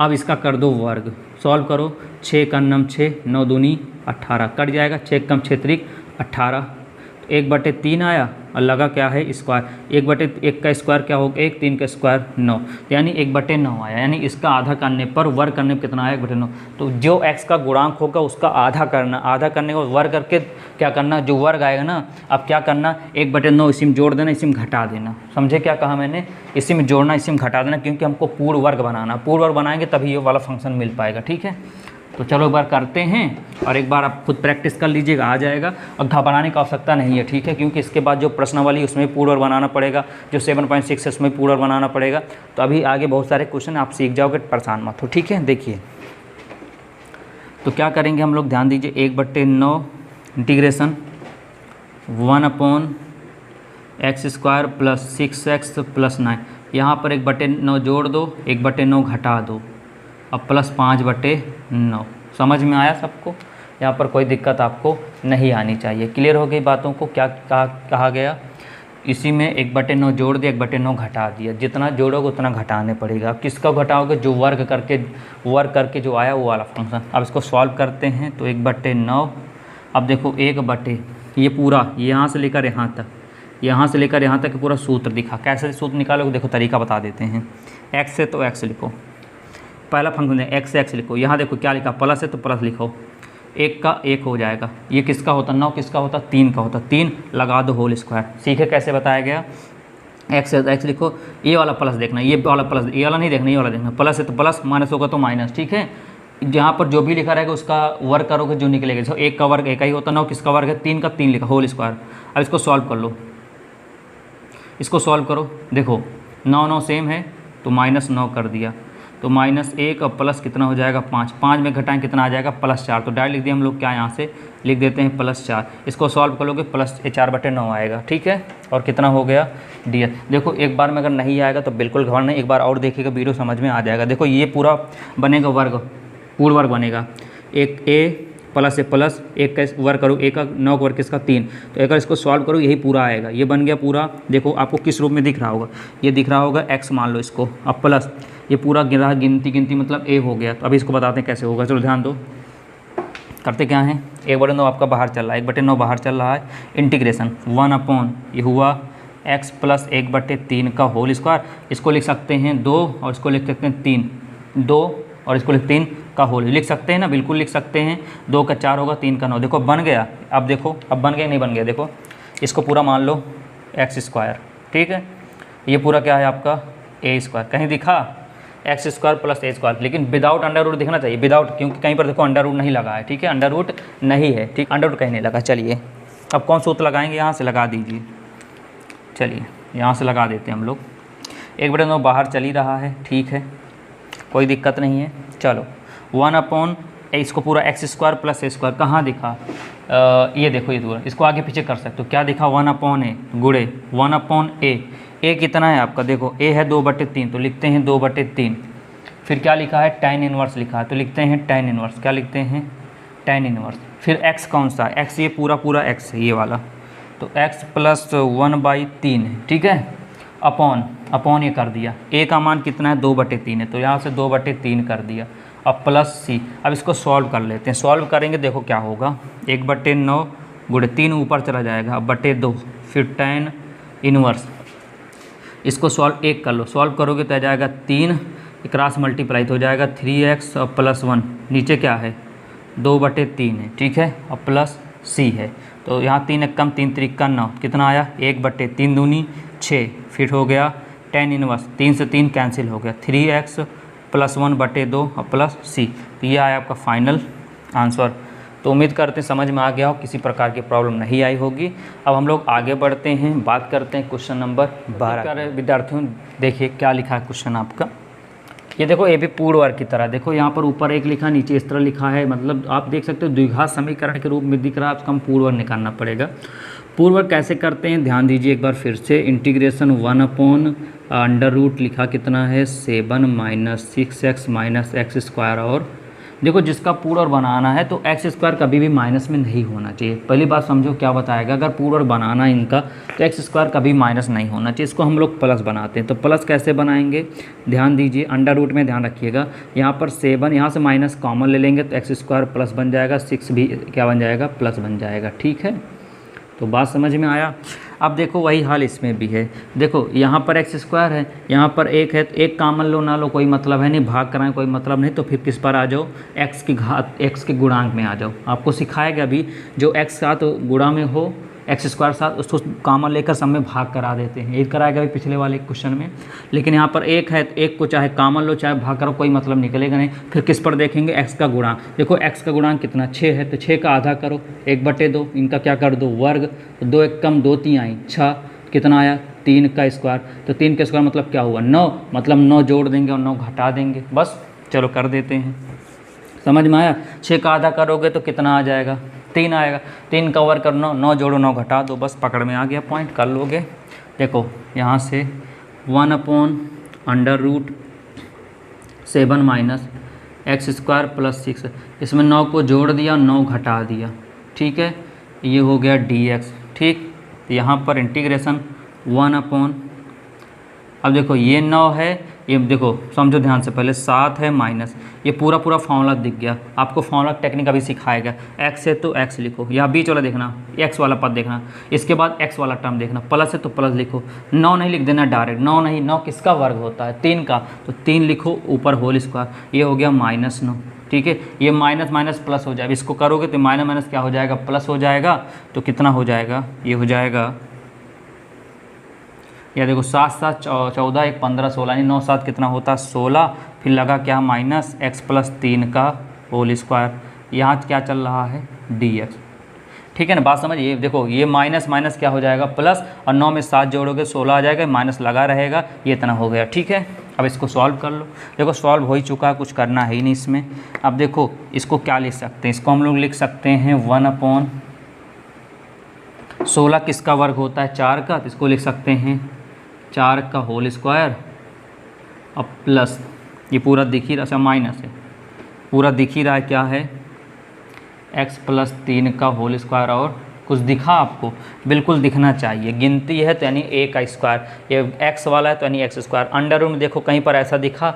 अब इसका कर दो वर्ग, सॉल्व करो, 6 का नम 6, 9 दूनी 18, कट जाएगा, 6 कम 6 त्रिक 18, 1/3 आया और लगा क्या है स्क्वायर, 1/1 का स्क्वायर क्या होगा 1, 3 का स्क्वायर 9, यानी 1/9 आया, यानी इसका आधा करने पर वर्ग करने पर कितना आया 1/9। तो जो x का गुणांक होगा उसका आधा करना, आधा करने को वर्ग करके क्या करना, जो वर्ग आएगा ना, अब क्या करना 1/9 इसी में जोड़ देना, इसी में घटा देना। समझे क्या कहा मैंने, इसी में जोड़ना इसी में घटा देना, क्योंकि हमको पूर्ण वर्ग बनाना, पूर्ण वर्ग बनाएंगे तभी ये वाला फंक्शन मिल पाएगा। ठीक है, तो चलो एक बार करते हैं और एक बार आप खुद प्रैक्टिस कर लीजिएगा, आ जाएगा और घबराने की आवश्यकता नहीं है। ठीक है, क्योंकि इसके बाद जो प्रश्नावली उसमें पूर्ण वर्ग बनाना पड़ेगा, जो 7.6 है उसमें पूर्ण वर्ग बनाना पड़ेगा। तो अभी आगे बहुत सारे क्वेश्चन आप सीख जाओगे, परेशान मत हो। ठीक है, देखिए तो क्या करेंगे हम लोग, ध्यान दीजिए, 1/9 इंटीग्रेशन 1/x² + 6x + 9, यहाँ पर 1/9 जोड़ दो, 1/9 घटा दो, अब प्लस 5/9। समझ में आया सबको, यहाँ पर कोई दिक्कत आपको नहीं आनी चाहिए। क्लियर हो गई बातों को, क्या कहा गया, इसी में 1/9 जोड़ दिया, 1/9 घटा दिया। जितना जोड़ोगे उतना घटाने पड़ेगा। अब किसका घटाओगे? जो वर्ग करके जो आया वो वाला फंक्शन। अब इसको सॉल्व करते हैं तो 1/9। अब देखो 1 ये पूरा यहाँ से लेकर यहाँ तक पूरा सूत्र दिखा। कैसे सूत्र निकालोगे? देखो तरीका बता देते हैं। x है तो x लिखो, पहला फंक्शन है x से x लिखो। यहाँ देखो क्या लिखा, प्लस है तो प्लस लिखो, 1 का 1 हो जाएगा। ये किसका होता? 9 किसका होता? 3 का होता। 3 लगा दो होल स्क्वायर। सीखे कैसे बताया गया? x है तो x लिखो, ये वाला प्लस देखना, ये वाला प्लस, ये वाला नहीं देखना, ये वाला देखना। प्लस है तो प्लस, माइनस होगा तो माइनस। ठीक है, जहाँ पर जो भी लिखा रहेगा उसका वर्ग करोगे जो निकलेगा। जैसे 1 का वर्ग 1 ही होता, 9 किसका वर्ग है? 3 का 3 लिखा होल स्क्वायर। अब इसको सॉल्व कर लो, इसको सॉल्व करो। देखो 9 सेम है तो -9 कर दिया, तो -1 और प्लस कितना हो जाएगा? 5। 5 में घटाएं कितना आ जाएगा? +4। तो डायरेक्ट लिख दिया हम लोग, क्या यहाँ से लिख देते हैं +4। इसको सॉल्व करोगे +4/9 आएगा। ठीक है, और कितना हो गया? ds। देखो एक बार में अगर नहीं आएगा तो बिल्कुल घबराना नहीं, एक बार और देखिएगा, वीडियो समझ में आ जाएगा। देखो ये पूरा बनेगा वर्ग, पूर्ण वर्ग बनेगा। एक a प्लस से प्लस 1 का वर्ग करो, 1 का 9 का वर्ग किसका? 3। तो अगर इसको सॉल्व करो यही पूरा आएगा। ये बन गया पूरा। देखो आपको किस रूप में दिख रहा होगा? ये दिख रहा होगा x मान लो इसको, अब प्लस ये पूरा गिरा गिनती मतलब a हो गया। तो अभी इसको बताते हैं कैसे होगा। चलो ध्यान दो, करते क्या हैं? 1/9 आपका बाहर चल रहा है, 1/9 बाहर चल रहा है। इंटीग्रेशन 1 ये हुआ x + 1/3 का होल स्क्वायर। इसको लिख सकते हैं 2 और इसको लिख सकते हैं 3, 2 और इसको लिख 3 का होल। लिख सकते हैं ना, बिल्कुल लिख सकते हैं। 2 का 4 होगा, 3 का 9। देखो बन गया। अब देखो अब बन गया नहीं बन गया? देखो इसको पूरा मान लो x²। ठीक है, ये पूरा क्या है आपका? a²। कहीं दिखा x² + a², लेकिन विदाउट अंडर रूट दिखना चाहिए, विदाउट, क्योंकि कहीं पर देखो अंडर रूट नहीं लगा है। ठीक है, अंडर रूट नहीं है। ठीक, अंडर रूट कहीं नहीं लगा। चलिए अब कौन सूत्र लगाएंगे? यहाँ से लगा दीजिए। चलिए यहाँ से लगा देते हैं हम लोग। 1/9 बाहर चल ही रहा है, ठीक है, कोई दिक्कत नहीं है। चलो 1 इसको पूरा x² + a²। कहाँ दिखा? ये देखो ये दूर, इसको आगे पीछे कर सकते हो। क्या दिखा? 1/a गुणे 1/a। a कितना है आपका? देखो a है 2/3, तो लिखते हैं 2/3। फिर क्या लिखा है? tan इनवर्स लिखा है, तो लिखते हैं tan इनवर्स। क्या लिखते हैं? tan inverse. फिर x कौन सा? x ये पूरा x है, ये वाला, तो x + 1/3 है। ठीक है, अपॉन ये कर दिया। a का मान कितना है? 2/3 है, तो यहाँ से 2/3 कर दिया। अब +c। अब इसको सॉल्व कर लेते हैं। सॉल्व करेंगे, देखो क्या होगा? 1/9 गुणे 3 ऊपर चला जाएगा, अब /2, फिर tan इनवर्स। इसको सॉल्व 1 कर लो, सॉल्व करोगे तो आ जाएगा 3, क्रॉस मल्टीप्लाई तो हो जाएगा 3x और +1, नीचे क्या है? 2/3 है। ठीक है, और प्लस c है, तो यहाँ 3 1 कम 3 3 का 9, कितना आया? 1/3 दूनी 6, फिर हो गया tan इनवर्स। 3 से 3 कैंसिल हो गया, 3x + 1/2 और +c। तो ये आया आपका फाइनल आंसर। तो उम्मीद करते हैं समझ में आ गया हो, किसी प्रकार की प्रॉब्लम नहीं आई होगी। अब हम लोग आगे बढ़ते हैं, बात करते हैं क्वेश्चन नंबर 12। विद्यार्थियों देखिए क्या लिखा है क्वेश्चन आपका। ये देखो ये भी पूर्ण वर्ग की तरह, देखो यहाँ पर ऊपर 1 लिखा, नीचे इस तरह लिखा है, मतलब आप देख सकते हो द्विघात समीकरण के रूप में दिख रहा है। आपको हम पूर्ण वर्ग निकालना पड़ेगा। पूर्ण वर्ग कैसे करते हैं ध्यान दीजिए एक बार फिर से। इंटीग्रेशन 1/√, लिखा कितना है? 7 - 6x - x²। और देखो जिसका पूर्ण वर्ग बनाना है तो x² कभी भी माइनस में नहीं होना चाहिए। पहली बात समझो क्या बताएगा, अगर पूर्ण वर्ग बनाना है इनका तो x² कभी माइनस नहीं होना चाहिए। इसको हम लोग प्लस बनाते हैं। तो प्लस कैसे बनाएंगे ध्यान दीजिए, अंडर रूट में ध्यान रखिएगा। यहाँ पर 7, यहाँ से माइनस कॉमन ले लेंगे तो x² प्लस बन जाएगा, 6 भी क्या बन जाएगा? प्लस बन जाएगा। ठीक है, तो बात समझ में आया। अब देखो वही हाल इसमें भी है। देखो यहाँ पर x² है, यहाँ पर 1 है, तो 1 कामन लो ना लो कोई मतलब है नहीं, भाग कराएं कोई मतलब नहीं। तो फिर किस पर आ जाओ? x की घात, x के गुणांक में आ जाओ। आपको सिखाएगा अभी जो x साथ गुणा में हो, x² साथ, उसको कामन लेकर सब में भाग करा देते हैं। ये कराएगा अभी पिछले वाले क्वेश्चन में। लेकिन यहाँ पर 1 है, तो 1 को चाहे कामन लो चाहे भाग करो, कोई मतलब निकलेगा नहीं। फिर किस पर देखेंगे? x का गुणांक। देखो x का गुणांक कितना? 6 है, तो 6 का आधा करो, 1/2, इनका क्या कर दो? वर्ग। तो 2 1 कम 2 3 आई 6, कितना आया? 3 का स्क्वायर। तो 3 का स्क्वायर मतलब क्या हुआ? 9, मतलब 9 जोड़ देंगे और 9 घटा देंगे। बस चलो कर देते हैं, समझ में आया। 6 का आधा करोगे तो कितना आ जाएगा? 3 आएगा। 3 का वर्ग करो, 9 जोड़ो 9 घटा दो, बस पकड़ में आ गया, पॉइंट कर लोगे। देखो यहाँ से 1/√7 - x² + 6, इसमें 9 को जोड़ दिया, 9 घटा दिया। ठीक है, ये हो गया dx। ठीक, तो यहाँ पर इंटीग्रेशन 1 अपॉन, अब देखो ये 9 है, ये देखो समझो ध्यान से, पहले 7 है माइनस, ये पूरा पूरा फॉर्मूला दिख गया। आपको फॉर्मूला टेक्निक अभी सिखाएगा। x है तो x लिखो, यहाँ बीच वाला देखना, x वाला पद देखना, इसके बाद x वाला टर्म देखना, प्लस है तो प्लस लिखो। 9 नहीं लिख देना डायरेक्ट, 9 नहीं, 9 किसका वर्ग होता है? 3 का, तो 3 लिखो ऊपर होल स्क्वायर, ये हो गया -9। ठीक है, ये माइनस माइनस प्लस हो जाएगा, इसको करोगे तो माइनस माइनस क्या हो जाएगा? प्लस हो जाएगा। तो कितना हो जाएगा? ये हो जाएगा, या देखो 7 7 14, 1 15 16, यानी 9 7 कितना होता है? 16। फिर लगा क्या? माइनस x प्लस 3 का होल स्क्वायर, यहाँ क्या चल रहा है? dx। ठीक है ना, बात समझिए। देखो ये माइनस माइनस क्या हो जाएगा? प्लस, और 9 में 7 जोड़ोगे 16 आ जाएगा, माइनस लगा रहेगा, ये इतना हो गया। ठीक है, अब इसको सॉल्व कर लो। देखो सॉल्व हो ही चुका है, कुछ करना है ही नहीं इसमें। अब देखो इसको क्या लिख सकते हैं? इसको हम लोग लिख सकते हैं 1 अपॉन 16 किसका वर्ग होता है? 4 का, तो इसको लिख सकते हैं 4 का होल स्क्वायर, अब प्लस, ये पूरा दिख ही रहा, अच्छा माइनस है, पूरा दिख ही रहा है क्या है? x प्लस 3 का होल स्क्वायर। और कुछ दिखा आपको? बिल्कुल दिखना चाहिए, गिनती है तो यानी a का स्क्वायर, ये x वाला है तो यानी x स्क्वायर। अंडर रूट में देखो कहीं पर ऐसा दिखा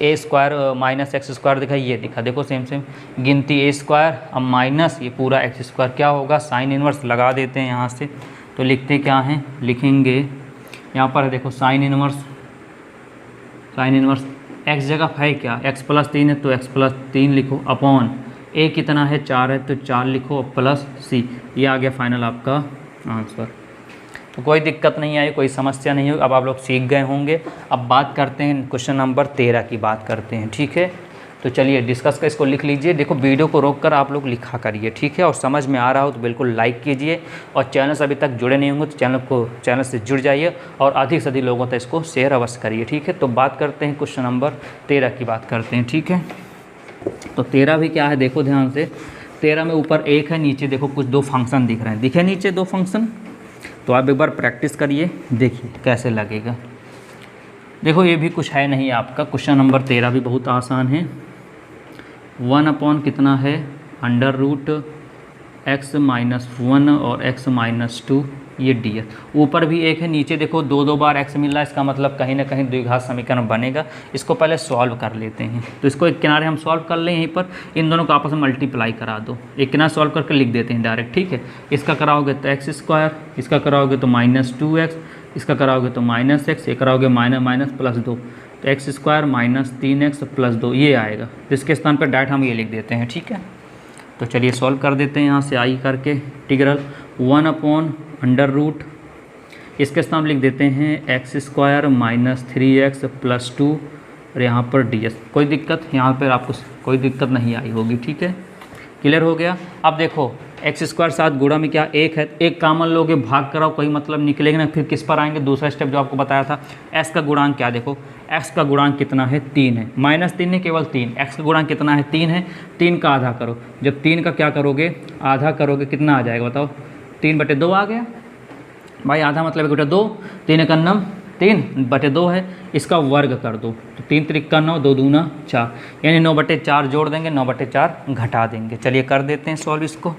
a square minus x square दिखा, ये दिखा, देखो सेम सेम गिनती a स्क्वायर, अब माइनस ये पूरा x स्क्वायर, क्या होगा? साइन इनवर्स लगा देते हैं यहाँ से। तो लिखते क्या हैं? लिखेंगे यहाँ पर देखो sine inverse, sine inverse x जगह है क्या? x प्लस 3 है तो x प्लस 3 लिखो, अपॉन a कितना है? 4 है तो 4 लिखो, प्लस c, ये आ गया फाइनल आपका आंसर। तो कोई दिक्कत नहीं आई, कोई समस्या नहीं होगी, अब आप लोग सीख गए होंगे। अब बात करते हैं क्वेश्चन नंबर 13 की बात करते हैं। ठीक है, तो चलिए डिस्कस कर, इसको लिख लीजिए। देखो वीडियो को रोककर आप लोग लिखा करिए, ठीक है, और समझ में आ रहा हो तो बिल्कुल लाइक कीजिए, और चैनल से अभी तक जुड़े नहीं होंगे तो चैनल से जुड़ जाइए, और अधिक से अधिक लोगों तक इसको शेयर अवश्य करिए। ठीक है, तो बात करते हैं क्वेश्चन नंबर 13 की बात करते हैं। ठीक है, तो 13 भी क्या है? देखो ध्यान से, 13 में ऊपर 1 है, नीचे देखो कुछ 2 फंक्शन दिख रहे हैं, दिखे नीचे 2 फंक्शन, तो आप एक बार प्रैक्टिस करिए, देखिए कैसे लगेगा। देखो ये भी कुछ है नहीं आपका, क्वेश्चन नंबर 13 भी बहुत आसान है। 1 अपॉन कितना है? अंडर रूट x माइनस 1 और x माइनस 2, ये dx। ऊपर भी 1 है, नीचे देखो 2 बार x मिल रहा है, इसका मतलब कहीं ना कहीं द्विघात समीकरण बनेगा। इसको पहले सॉल्व कर लेते हैं, तो इसको एक किनारे हम सॉल्व कर लें, यहीं पर इन दोनों को आपस में मल्टीप्लाई करा दो, एक किनारे सॉल्व करके लिख देते हैं डायरेक्ट। ठीक है, इसका कराओगे तो x स्क्वायर, इसका कराओगे तो माइनस 2x, इसका कराओगे तो माइनस x, ये कराओगे माइनस माइनस प्लस 2, तो X square minus 3x plus 2 ये आएगा। तो इसके स्थान पर डायरेक्ट हम ये लिख देते हैं। ठीक है, तो चलिए सॉल्व कर देते हैं यहाँ से आई करके। इंटीग्रल 1 अपॉन अंडर रूट, इसके स्थान लिख देते हैं x square minus 3x plus 2, और यहाँ पर ds। कोई दिक्कत यहाँ पर आपको कोई दिक्कत नहीं आई होगी। ठीक है, क्लियर हो गया। अब देखो एक्स स्क्वायर साथ गुणा में क्या 1 है, एक कामन लोगे, भाग कराओ, कोई मतलब निकलेगा ना। फिर किस पर आएंगे? दूसरा स्टेप जो आपको बताया था, x का गुणांक क्या, देखो x का गुणांक कितना है? 3 है, माइनस 3 नहीं केवल 3, x का गुणांक कितना है? 3 है, 3 का आधा करो, जब 3 का क्या करोगे? आधा करोगे, कितना आ जाएगा बताओ? 3/2 आ गया भाई, आधा मतलब 1/2, 3 का नम 3/2 है, इसका वर्ग कर दो, तो 3 त्रिक 9, 2 दूना 4, यानी 9/4 जोड़ देंगे, 9/4 घटा देंगे। चलिए कर देते हैं सॉल्व इसको।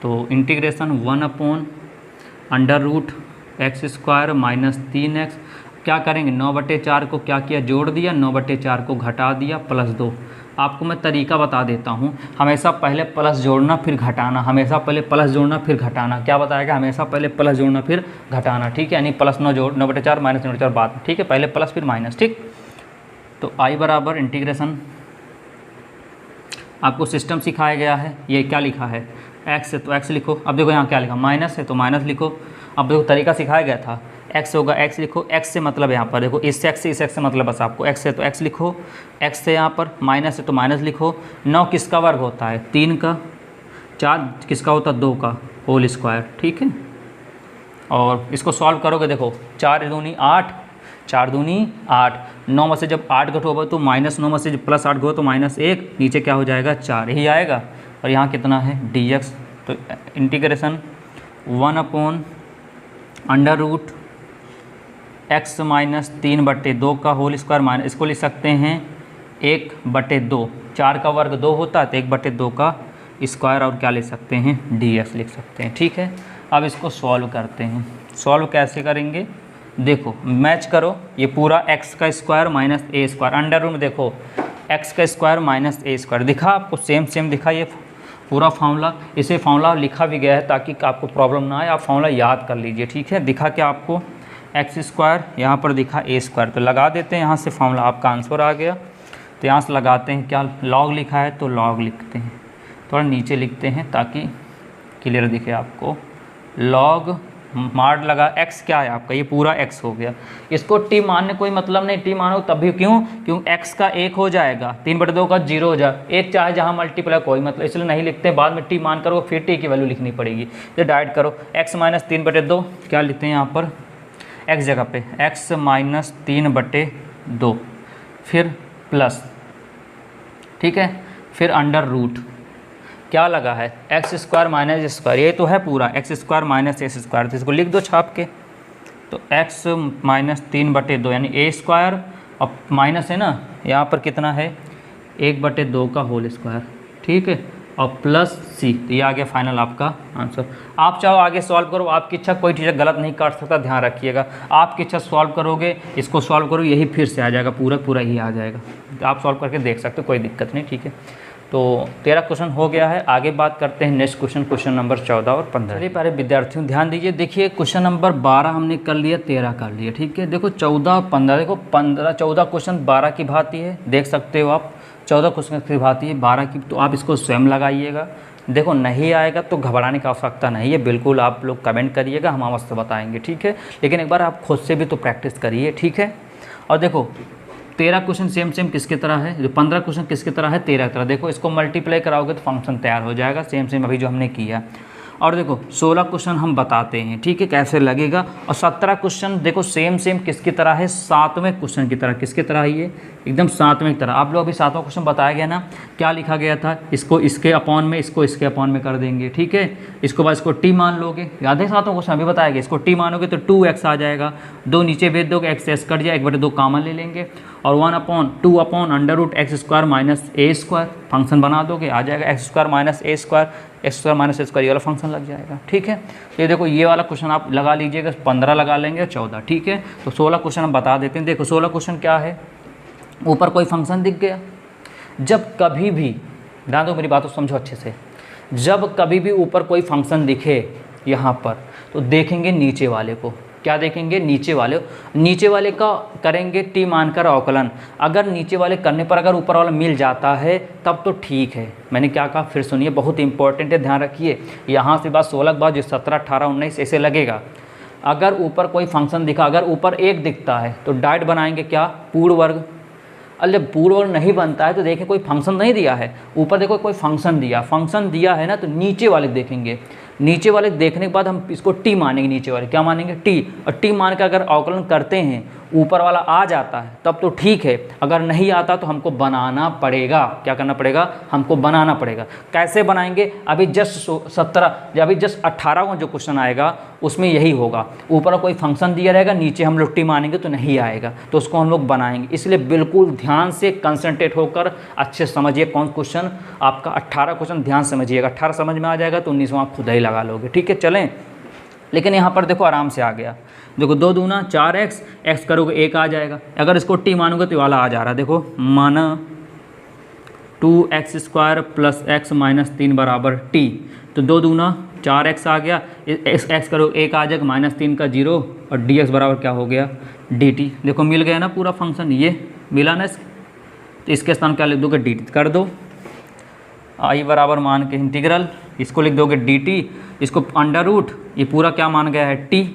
तो integration 1 upon under root x square minus 3x, क्या करेंगे? 9/4 को क्या किया? जोड़ दिया, 9/4 को घटा दिया, प्लस 2। आपको मैं तरीका बता देता हूँ, हमेशा पहले प्लस जोड़ना फिर घटाना, हमेशा पहले प्लस जोड़ना फिर घटाना। क्या बताएगा? हमेशा पहले प्लस जोड़ना फिर घटाना। ठीक है, यानी प्लस 9 जोड़ 9/4 माइनस 9/4 बाद में। ठीक है, पहले प्लस फिर माइनस। ठीक, तो आई बराबर इंटीग्रेशन, आपको सिस्टम सिखाया गया है। ये क्या लिखा है? x है तो x लिखो। अब देखो यहाँ क्या लिखा? माइनस है तो माइनस लिखो। अब देखो तरीका सिखाया गया था, x होगा x लिखो, x से मतलब यहाँ पर देखो इस x से मतलब बस आपको x है तो x लिखो, x से यहाँ पर माइनस है तो माइनस लिखो। 9 किसका वर्ग होता है? 3 का। 4 किसका होता है? 2 का होल स्क्वायर। ठीक है, और इसको सॉल्व करोगे, देखो 4 दूनी 8, 4 दूनी 8, 9 में से जब 8 घटोगे तो -9 में से जब +8 घटो तो -1, नीचे क्या हो जाएगा? 4 ही आएगा। और यहाँ कितना है? dx। तो integration 1 upon under root x minus 3/2 का होल स्क्वायर, माइनस इसको लिख सकते हैं 1/2, 4 का वर्ग 2 होता है तो 1/2 का स्क्वायर, और क्या लिख सकते हैं? dx लिख सकते हैं। ठीक है, अब इसको सॉल्व करते हैं। सॉल्व कैसे करेंगे, देखो मैच करो, ये पूरा एक्स का square minus a square, under root में देखो एक्स का स्क्वायर माइनस ए स्क्वायर दिखा आपको, सेम सेम दिखा ये पूरा फार्मूला। इसे फार्मूला लिखा भी गया है ताकि आपको प्रॉब्लम ना आए, आप फार्मूला याद कर लीजिए, ठीक है। दिखा क्या आपको, एक्स स्क्वायर, यहाँ पर दिखा ए स्क्वायर, तो लगा देते हैं यहाँ से, फार्मूला आपका आंसर आ गया। तो यहाँ से लगाते हैं, क्या लॉग लिखा है तो लॉग लिखते हैं, थोड़ा नीचे लिखते हैं ताकि क्लियर दिखे आपको। लॉग मार्ड लगा, एक्स क्या है आपका, ये पूरा एक्स हो गया। इसको टी मानने कोई मतलब नहीं, टी मानो तब भी क्यों एक्स का 1 हो जाएगा, 3/2 का 0 हो जाए, एक चाहे जहाँ मल्टीप्लाई कोई मतलब, इसलिए नहीं लिखते, बाद में टी मान करो फिर टी की वैल्यू लिखनी पड़ेगी। तो डाइट करो, एक्स माइनस 3/2 क्या लिखते हैं यहाँ पर, एक्स जगह पे एक्स माइनस 3/2, फिर प्लस, ठीक है, फिर अंडर रूट क्या लगा है, एक्स स्क्वायर माइनस स्क्वायर, ये तो है पूरा x square minus S square, तो इसको लिख दो छाप के। तो एक्स माइनस 3/2 यानी ए स्क्वायर, और माइनस है ना यहाँ पर कितना है 1/2 का होल स्क्वायर, ठीक है, और प्लस सी, तो ये आ गया फाइनल आपका आंसर। आप चाहो आगे सॉल्व करो, आपकी इच्छा, कोई टीचर गलत नहीं काट सकता, ध्यान रखिएगा। आपकी इच्छा सॉल्व करोगे, इसको सॉल्व करो, यही फिर से आ जाएगा, पूरा ही आ जाएगा, तो आप सॉल्व करके देख सकते हो, कोई दिक्कत नहीं, ठीक है। तो 13 क्वेश्चन हो गया है, आगे बात करते हैं नेक्स्ट क्वेश्चन, क्वेश्चन नंबर 14 और 15। चलिए प्यारे विद्यार्थियों ध्यान दीजिए, देखिए क्वेश्चन नंबर 12 हमने कर लिया, 13 कर लिया, ठीक है। देखो 14 और 15, देखो 14 क्वेश्चन 12 की भांति है, देख सकते हो आप, 14 क्वेश्चन की भांति है 12 की, तो आप इसको स्वयं लगाइएगा। देखो नहीं आएगा तो घबराने की आवश्यकता नहीं है, बिल्कुल आप लोग कमेंट करिएगा, हम अवश्य बताएंगे, ठीक है। लेकिन एक बार आप खुद से भी तो प्रैक्टिस करिए, ठीक है। और देखो 13 क्वेश्चन सेम किसकी तरह है, जो 15 क्वेश्चन किसकी तरह है, 13 की तरह। देखो इसको मल्टीप्लाई कराओगे तो फंक्शन तैयार हो जाएगा, सेम अभी जो हमने किया। और देखो 16 क्वेश्चन हम बताते हैं, ठीक है, कैसे लगेगा। और 17 क्वेश्चन देखो सेम किसकी तरह है, 7वें क्वेश्चन की तरह। किसकी तरह है ये, एकदम 7वें की तरह। आप लोग अभी 7वां क्वेश्चन बताया गया ना, क्या लिखा गया था, इसको इसके अपॉन में, इसको इसके अपॉन में कर देंगे, ठीक है। इसको बाद इसको टी मान लोगे, याद है 7वां क्वेश्चन अभी बताया गया, इसको टी मानोगे तो 2x आ जाएगा, 2 नीचे भेज दोगे, एक्स कट जाए, 1/2 कॉमन ले लेंगे, और 1/2 under root x square minus a square, function बना दोगे, आ जाएगा x square minus a square, x square minus a square, ये वाला फंक्शन लग जाएगा, ठीक है। तो ये देखो ये वाला क्वेश्चन आप लगा लीजिएगा, 15 लगा लेंगे, 14, ठीक है। तो 16 क्वेश्चन हम बता देते हैं। देखो 16 क्वेश्चन क्या है, ऊपर कोई फंक्शन दिख गया, जब कभी भी, ध्यान दो मेरी बात को समझो अच्छे से, जब कभी भी ऊपर कोई फंक्शन दिखे यहाँ पर, तो देखेंगे नीचे वाले को, क्या देखेंगे, नीचे वाले का करेंगे टी मानकर अवकलन। अगर नीचे वाले करने पर अगर ऊपर वाला मिल जाता है तब तो ठीक है। मैंने क्या कहा फिर सुनिए, बहुत इंपॉर्टेंट है, ध्यान रखिए। यहाँ से बात 16 के बाद जो 17, 18, 19 ऐसे लगेगा। अगर ऊपर कोई फंक्शन दिखा, अगर ऊपर 1 दिखता है तो डाइट बनाएंगे क्या, पूर्ण वर्ग। जब पूर्ण वर्ग नहीं बनता है तो देखें कोई फंक्शन नहीं दिया है, ऊपर देखो कोई फंक्शन दिया है ना, तो नीचे वाले देखेंगे। नीचे वाले देखने के बाद हम इसको टी मानेंगे, नीचे वाले क्या मानेंगे, टी। और टी मान के अगर अवकलन करते हैं, ऊपर वाला आ जाता है तब तो ठीक है, अगर नहीं आता तो हमको बनाना पड़ेगा। क्या करना पड़ेगा, हमको बनाना पड़ेगा। कैसे बनाएंगे, अभी जस्ट 18 का जो क्वेश्चन आएगा उसमें यही होगा, ऊपर कोई फंक्शन दिया रहेगा, नीचे हम लोग टी मानेंगे तो नहीं आएगा, तो उसको हम लोग बनाएंगे। इसलिए बिल्कुल ध्यान से कंसंट्रेट होकर अच्छे समझिए कौन क्वेश्चन आपका, 18 क्वेश्चन ध्यान समझिएगा। 18 समझ में आ जाएगा तो 19वां आप खुद ही लगा लोगे, ठीक है। चलें, लेकिन यहाँ पर देखो आराम से आ गया। देखो 2 दूना 4x, x करोगे 1 आ जाएगा। अगर इसको t मानोगे तो वाला आ जा रहा है, देखो माना 2x square plus x minus 3 बराबर t। तो 2 दूना 4x आ गया, x करो 1 आ जाएगा, -3 का 0, और dx बराबर क्या हो गया, dt। देखो मिल गया ना पूरा फंक्शन, ये मिला ना। तो इसके स्थान क्या लिख दोगे, dt कर दो। i बराबर मान के इंटीग्रल, इसको लिख दोगे dt, इसको अंडर रूट, ये पूरा क्या मान गया है, t।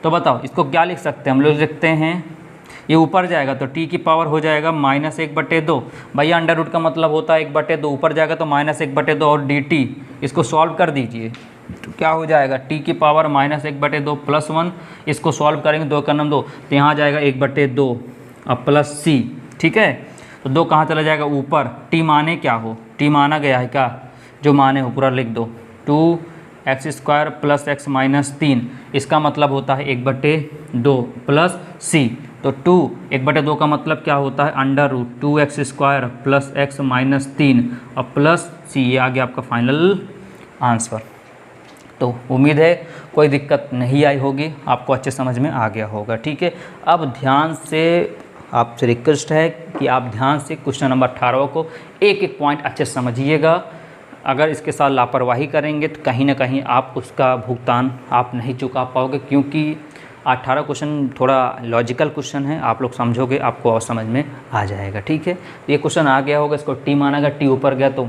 तो बताओ इसको क्या लिख सकते हैं, हम लोग लिखते हैं, ये ऊपर जाएगा तो t की पावर हो जाएगा -1/2। भैया अंडर रूट का मतलब होता है 1/2, ऊपर जाएगा तो -1/2 और dt। इसको सॉल्व कर दीजिए तो क्या हो जाएगा, t की पावर -1/2 प्लस 1। इसको सॉल्व करेंगे, 2 का 2, तो यहाँ जाएगा 1/2 और प्लस c, ठीक है। तो 2 कहाँ चला जाएगा, ऊपर। t माने क्या हो, t माना गया है क्या, जो माने हो पूरा लिख दो। 2x square plus x minus 3, इसका मतलब होता है 1/2 प्लस c। तो 1/2 का मतलब क्या होता है, under root 2x square plus x minus 3 और प्लस c। ये आ गया आपका फाइनल आंसर। तो उम्मीद है कोई दिक्कत नहीं आई होगी, आपको अच्छे समझ में आ गया होगा। ठीक है, अब ध्यान से आपसे रिक्वेस्ट है कि आप ध्यान से क्वेश्चन नंबर 18 को एक एक पॉइंट अच्छे से समझिएगा। अगर इसके साथ लापरवाही करेंगे तो कहीं ना कहीं आप उसका भुगतान आप नहीं चुका पाओगे, क्योंकि 18 क्वेश्चन थोड़ा लॉजिकल क्वेश्चन है, आप लोग समझोगे आपको और समझ में आ जाएगा। ठीक है, ये क्वेश्चन आ गया होगा, इसको टी माना गया, टी ऊपर गया तो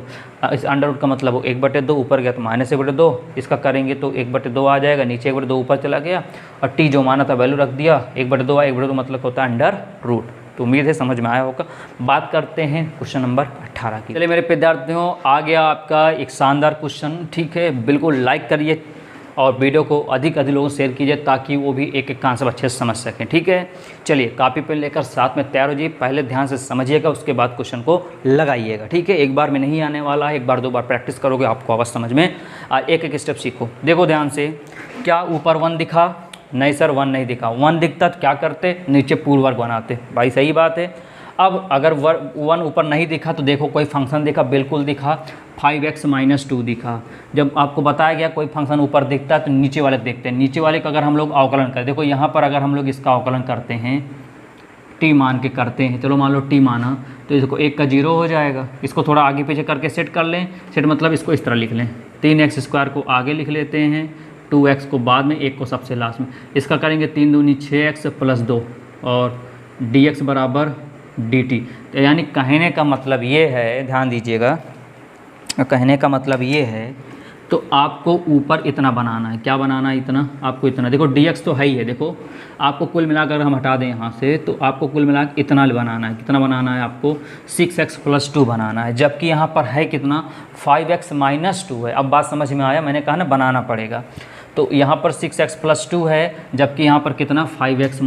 इस अंडर रूट का मतलब वो 1/2, ऊपर गया तो -1/2, इसका करेंगे तो 1/2 आ जाएगा, नीचे 1/2 ऊपर चला गया, और टी जो माना था वैल्यू रख दिया, 1/2 आया, 1/2 मतलब होता है अंडर रूट। तो उम्मीद है समझ में आया होगा। बात करते हैं क्वेश्चन नंबर 18 की। चलिए मेरे विद्यार्थियों, आ गया आपका एक शानदार क्वेश्चन। ठीक है, बिल्कुल लाइक करिए और वीडियो को अधिक लोगों से शेयर कीजिए ताकि वो भी एक कांसेप्ट अच्छे से समझ सकें। ठीक है, चलिए कॉपी पेन लेकर साथ में तैयार हो जाइए। पहले ध्यान से समझिएगा, उसके बाद क्वेश्चन को लगाइएगा। ठीक है, एक बार में नहीं आने वाला है, एक बार 2 बार प्रैक्टिस करोगे आपको आवाज़ समझ में। एक एक स्टेप सीखो। देखो ध्यान से, क्या ऊपर 1 दिखा? नहीं सर 1 नहीं दिखा। 1 दिखता तो क्या करते? नीचे पूर्ण वर्ग बनाते। भाई सही बात है। अब अगर 1 ऊपर नहीं दिखा तो देखो कोई फंक्शन दिखा, बिल्कुल दिखा, 5x - 2 दिखा। जब आपको बताया गया कोई फंक्शन ऊपर दिखता है तो नीचे वाले देखते हैं। नीचे वाले का अगर हम लोग अवकलन करें, देखो यहाँ पर अगर हम लोग इसका अवकलन करते हैं, t मान के करते हैं, चलो मान लो t माना, तो इसको 1 का 0 हो जाएगा। इसको थोड़ा आगे पीछे करके सेट कर लें। सेट मतलब इसको इस तरह लिख लें, 3x² को आगे लिख लेते हैं, 2x को बाद में, 1 को सबसे लास्ट में। इसका करेंगे 3 दूनी 6x + 2 और dx बराबर dt। तो यानी कहने का मतलब ये है, ध्यान दीजिएगा, कहने का मतलब ये है, तो आपको ऊपर इतना बनाना है। क्या बनाना है? इतना, आपको इतना। देखो dx तो है ही है, देखो आपको कुल मिलाकर हम हटा दें यहाँ से तो आपको कुल मिलाकर इतना बनाना है। कितना बनाना है? आपको 6x + 2 बनाना है, जबकि यहाँ पर है कितना? 5x - 2 है। अब बात समझ में आया? मैंने कहा ना बनाना पड़ेगा। तो यहाँ पर 6x + 2 है, जबकि यहाँ पर कितना? 5x -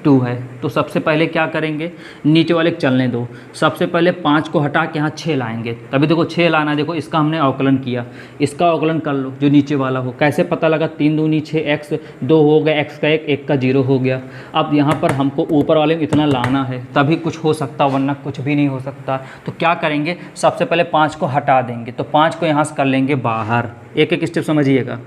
2 है। तो सबसे पहले क्या करेंगे? नीचे वाले चलने दो। सबसे पहले 5 को हटा के यहाँ 6 लाएंगे, तभी देखो 6 लाना है। देखो इसका हमने अवकलन किया, इसका अवकलन कर लो जो नीचे वाला हो। कैसे पता लगा? 3 दूनी 6, x 2 हो गया, x का 1, 1 का 0 हो गया। अब यहाँ पर हमको ऊपर वाले में इतना लाना है, तभी कुछ हो सकता, वरना कुछ भी नहीं हो सकता। तो क्या करेंगे? सबसे पहले 5 को हटा देंगे, तो 5 को यहाँ से कर लेंगे बाहर। एक एक स्टेप समझिएगा,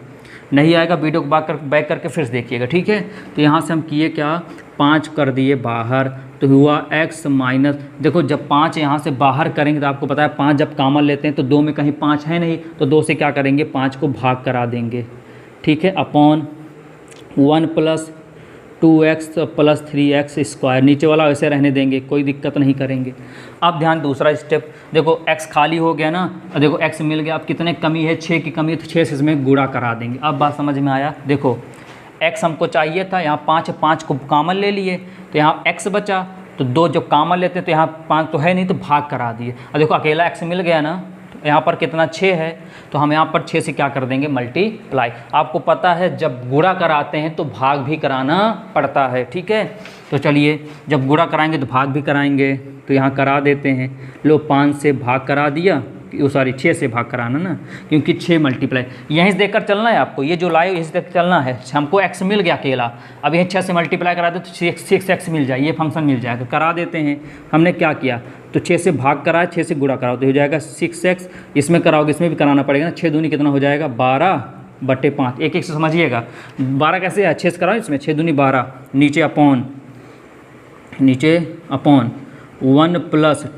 नहीं आएगा वीडियो को बैक करके फिर से देखिएगा। ठीक है, तो यहाँ से हम किए क्या? 5 कर दिए बाहर, तो हुआ x माइनस, देखो जब 5 यहाँ से बाहर करेंगे तो आपको पता है 5 जब कॉमन लेते हैं तो 2 में कहीं 5 है नहीं, तो 2 से क्या करेंगे? 5 को भाग करा देंगे। ठीक है, अपॉन 1 + 2x + 3x²। नीचे वाला वैसे रहने देंगे, कोई दिक्कत नहीं करेंगे। अब ध्यान, दूसरा स्टेप, देखो x खाली हो गया ना, और देखो x मिल गया। अब कितने कमी है? 6 की कमी है, तो 6 से इसमें गुणा करा देंगे। अब बात समझ में आया? देखो x हमको चाहिए था, यहाँ 5 को कॉमन ले लिए तो यहाँ x बचा, तो 2 जब कॉमन लेते हैं तो यहाँ 5 तो है नहीं, तो भाग करा दिए। और देखो अकेला x मिल गया ना, तो यहाँ पर कितना? 6 है, तो हम यहाँ पर 6 से क्या कर देंगे? मल्टीप्लाई। आपको पता है जब गुणा कराते हैं तो भाग भी कराना पड़ता है। ठीक है, तो चलिए जब गुणा कराएंगे तो भाग भी कराएंगे, तो यहाँ करा देते हैं। लो 5 से भाग करा दिया, सॉरी 6 से भाग कराना ना, क्योंकि 6 मल्टीप्लाई यहीं से देखकर चलना है आपको। ये जो लाए यहीं से देख चलना है। हमको x मिल गया अकेला, अब यहीं 6 से मल्टीप्लाई करा दे तो 6x मिल जाए, ये फंक्शन मिल जाएगा। करा देते हैं। हमने क्या किया? तो 6 से भाग कराया, 6 से गुणा कराओ तो हो जाएगा 6x। इसमें कराओगे, इसमें भी कराना पड़ेगा ना। 6 दूनी कितना हो जाएगा? 12/5। एक एक से समझिएगा। 12 कैसे है? 6 से कराओ, इसमें 6 दूनी 12, नीचे अपॉन 1 +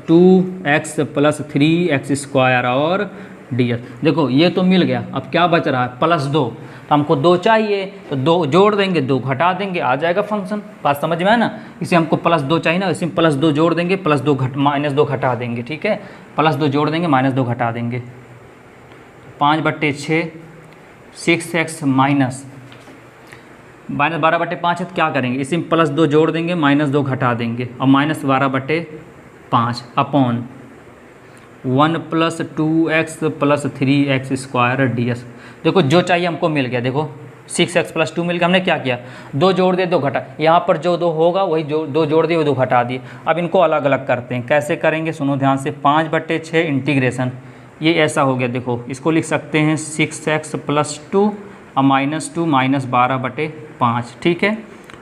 2x + 3x² और ds। देखो ये तो मिल गया। अब क्या बच रहा है? +2। तो हमको 2 चाहिए, तो 2 जोड़ देंगे, 2 घटा देंगे, आ जाएगा फंक्शन। बात समझ में है ना? इसे हमको +2 चाहिए ना, इसी में +2 जोड़ देंगे, -2 घटा देंगे। ठीक है, +2 जोड़ देंगे, -2 घटा देंगे। 5/6 6x माइनस 12/5 है, तो क्या करेंगे? इसी में +2 जोड़ देंगे, -2 घटा देंगे, और -12/5 अपॉन 1 + 2x + 3x² ds। देखो जो चाहिए हमको मिल गया। देखो 6x + 2 मिल गया। हमने क्या किया? 2 जोड़ दिए, 2 घटा। यहाँ पर जो 2 होगा वही 2 जोड़ दिए, वो 2 घटा दिए। अब इनको अलग अलग करते हैं। कैसे करेंगे? सुनो ध्यान से। 5/6 इंटीग्रेशन, ये ऐसा हो गया। देखो इसको लिख सकते हैं 6x + 2 और -2 -12/5। ठीक है,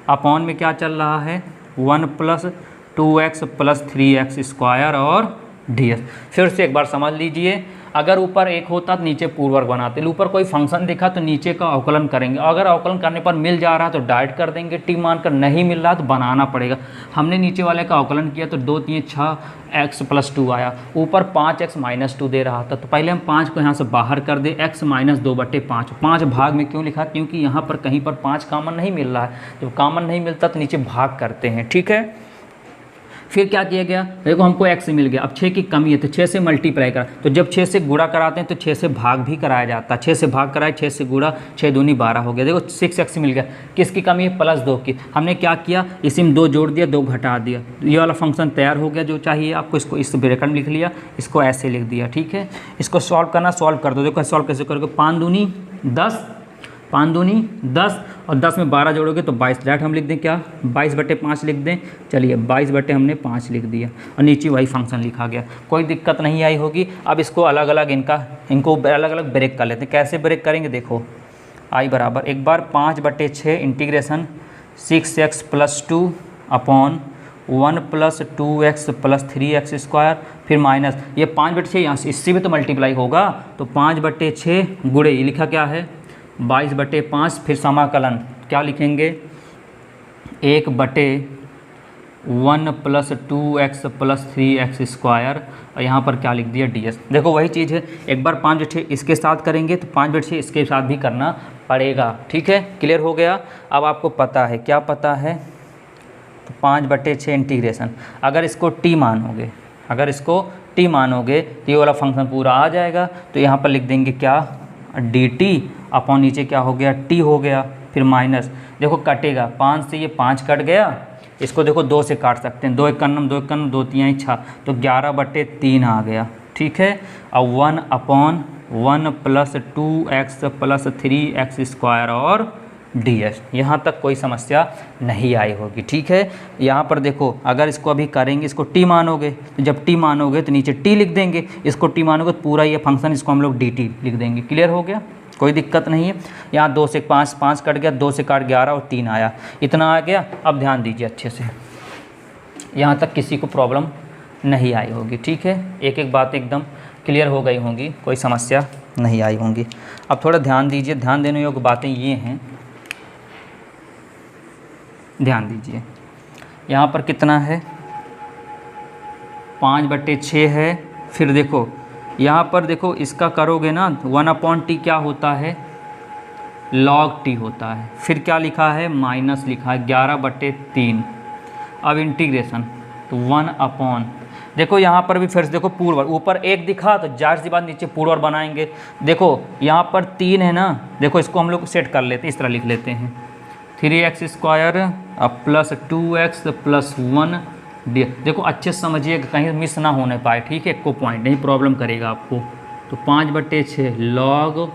अपॉन में क्या चल रहा है? 1 + 2x + 3x² और ds। फिर से एक बार समझ लीजिए। अगर ऊपर 1 होता तो नीचे पूर्ण वर्ग बनाते, ऊपर कोई फंक्शन दिखा तो नीचे का अवकलन करेंगे, अगर अवकलन करने पर मिल जा रहा है तो डायरेक्ट कर देंगे, टी मानकर नहीं मिल रहा तो बनाना पड़ेगा। हमने नीचे वाले का अवकलन किया तो 2 3 6 x + 2 आया, ऊपर 5x - 2 दे रहा था, तो पहले हम 5 को यहाँ से बाहर कर दे, x - 2/5। 5 भाग में क्यों लिखा, क्योंकि यहाँ पर कहीं पर 5 कॉमन नहीं मिल रहा है, जब कॉमन नहीं मिलता तो नीचे भाग करते हैं, ठीक है। फिर क्या किया गया, देखो हमको x मिल गया, अब 6 की कमी है तो 6 से मल्टीप्लाई करा, तो जब 6 से गुणा कराते हैं तो 6 से भाग भी कराया जाता है, 6 से भाग कराए, 6 से गुणा, 6 दूनी 12 हो गया। देखो 6x मिल गया, किसकी कमी है, +2 की। हमने क्या किया, इसी में 2 जोड़ दिया, 2 घटा दिया, ये वाला फंक्शन तैयार हो गया जो चाहिए आपको। इसको इस ब्रैकेट में लिख लिया, इसको ऐसे लिख दिया, ठीक है। इसको सॉल्व करना, सॉल्व कर दो। देखो सॉल्व कैसे करोगे, 5 दूनी 10, 5 दूनी 10 और 10 में 12 जोड़ोगे तो 22, डायरेक्ट हम लिख दें क्या, 22/5 लिख दें। चलिए 22/5 लिख दिया और नीचे वही फंक्शन लिखा गया, कोई दिक्कत नहीं आई होगी। अब इसको अलग अलग इनको अलग अलग ब्रेक कर लेते हैं। कैसे ब्रेक करेंगे, देखो i बराबर एक बार 5/6 integration 6x + 2 upon 1 + 2x + 3x², फिर माइनस ये 5/6 यहाँ से इससे भी तो मल्टीप्लाई होगा, तो 5/6 गुणे ये लिखा क्या है 22/5, फिर समाकलन क्या लिखेंगे 1/1 + 2x + 3x² और यहाँ पर क्या लिख दिया ds। देखो वही चीज़ है, एक बार 5/6 इसके साथ करेंगे तो 5/6 इसके साथ भी करना पड़ेगा, ठीक है। क्लियर हो गया। अब आपको पता है, क्या पता है, तो 5/6 इंटीग्रेशन, अगर इसको t मानोगे, अगर इसको t मानोगे तो ये वाला फंक्शन पूरा आ जाएगा। तो यहाँ पर लिख देंगे क्या dt अपॉन नीचे क्या हो गया t हो गया, फिर माइनस, देखो कटेगा 5 से ये 5 कट गया, इसको देखो 2 से काट सकते हैं, 2 × 1 = 2 × 1 = 2 3 6, तो 11/3 आ गया, ठीक है। अब 1/1 + 2x + 3x² और ds, यहाँ तक कोई समस्या नहीं आई होगी, ठीक है। यहाँ पर देखो अगर इसको अभी करेंगे, इसको t मानोगे, तो जब t मानोगे तो नीचे t लिख देंगे, इसको t मानोगे तो पूरा ये फंक्शन इसको हम लोग dt लिख देंगे। क्लियर हो गया, कोई दिक्कत नहीं है। यहाँ 2 से 5 कट गया, 2 से काट 11 और 3 आया, इतना आ गया। अब ध्यान दीजिए अच्छे से, यहाँ तक किसी को प्रॉब्लम नहीं आई होगी, ठीक है। एक एक बात एकदम क्लियर हो गई होंगी, कोई समस्या नहीं आई होंगी। अब थोड़ा ध्यान दीजिए, ध्यान देने योग्य बातें ये हैं, ध्यान दीजिए। यहाँ पर कितना है 5/6 है, फिर देखो यहाँ पर देखो इसका करोगे ना 1/t क्या होता है log t होता है, फिर क्या लिखा है माइनस लिखा है 11/3। अब इंटीग्रेशन तो 1/, देखो यहाँ पर भी फिर से देखो पूर्ण वर्ग, ऊपर 1 दिखा तो जाहिर सी बात नीचे पूर्ण वर्ग बनाएंगे। देखो यहाँ पर 3 है ना, देखो इसको हम लोग सेट कर लेते हैं, इस तरह लिख लेते हैं 3x² + 2x + 1 ds। देखो अच्छे से समझिएगा कहीं मिस ना होने पाए, ठीक है, को पॉइंट नहीं प्रॉब्लम करेगा आपको। तो 5/6 log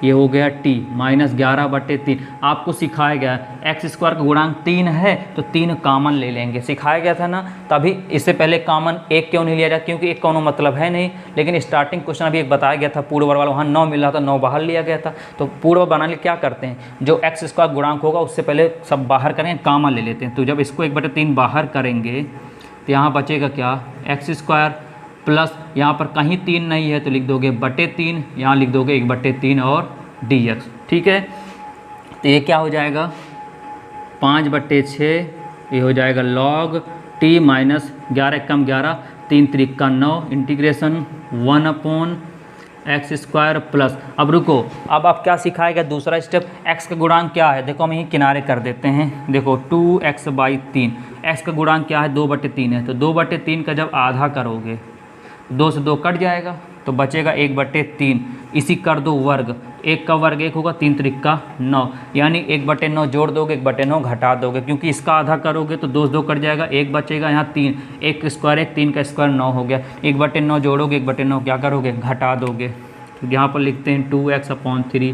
ये हो गया t माइनस 11/3। आपको सिखाया गया x² का गुणांक 3 है तो 3 कॉमन ले लेंगे, सिखाया गया था ना। तभी इससे पहले कॉमन 1 क्यों नहीं लिया जाता, क्योंकि 1 का मतलब है नहीं, लेकिन स्टार्टिंग क्वेश्चन अभी एक बताया गया था पूर्ण वर्ग वाला, वहाँ 9 मिल रहा था, 9 बाहर लिया गया था। तो पूर्ण वर्ग बनाने क्या करते हैं, जो x² गुणांक होगा उससे पहले सब बाहर करेंगे, कॉमन ले लेते हैं। तो जब इसको 1/3 बाहर करेंगे तो यहाँ बचेगा क्या x² प्लस यहाँ पर कहीं 3 नहीं है तो लिख दोगे 3, यहाँ लिख दोगे 1/3 और dx, ठीक है। तो ये क्या हो जाएगा 5/6, ये हो जाएगा log t माइनस 11 कम 11 3 3 का 9 इंटीग्रेशन 1/x² प्लस। अब रुको, अब आप क्या सिखाएगा दूसरा स्टेप, x का गुणांक क्या है, देखो हम यहीं किनारे कर देते हैं। देखो 2x/3, x का गुणांक क्या है 2/3 है, तो 2/3 का जब आधा करोगे 2 से 2 कट जाएगा तो बचेगा 1/3, इसी कर दो वर्ग, 1 का वर्ग 1 होगा, 3 3 का 9, यानी 1/9 जोड़ दोगे 1/9 घटा दोगे, क्योंकि इसका आधा करोगे तो 2 से 2 कट जाएगा, 1 बचेगा, यहाँ 3, 1 स्क्वायर 1, 3 का स्क्वायर 9 हो गया, 1/9 जोड़ोगे 1/9 क्या करोगे घटा दोगे। तो यहाँ पर लिखते हैं 2x/3।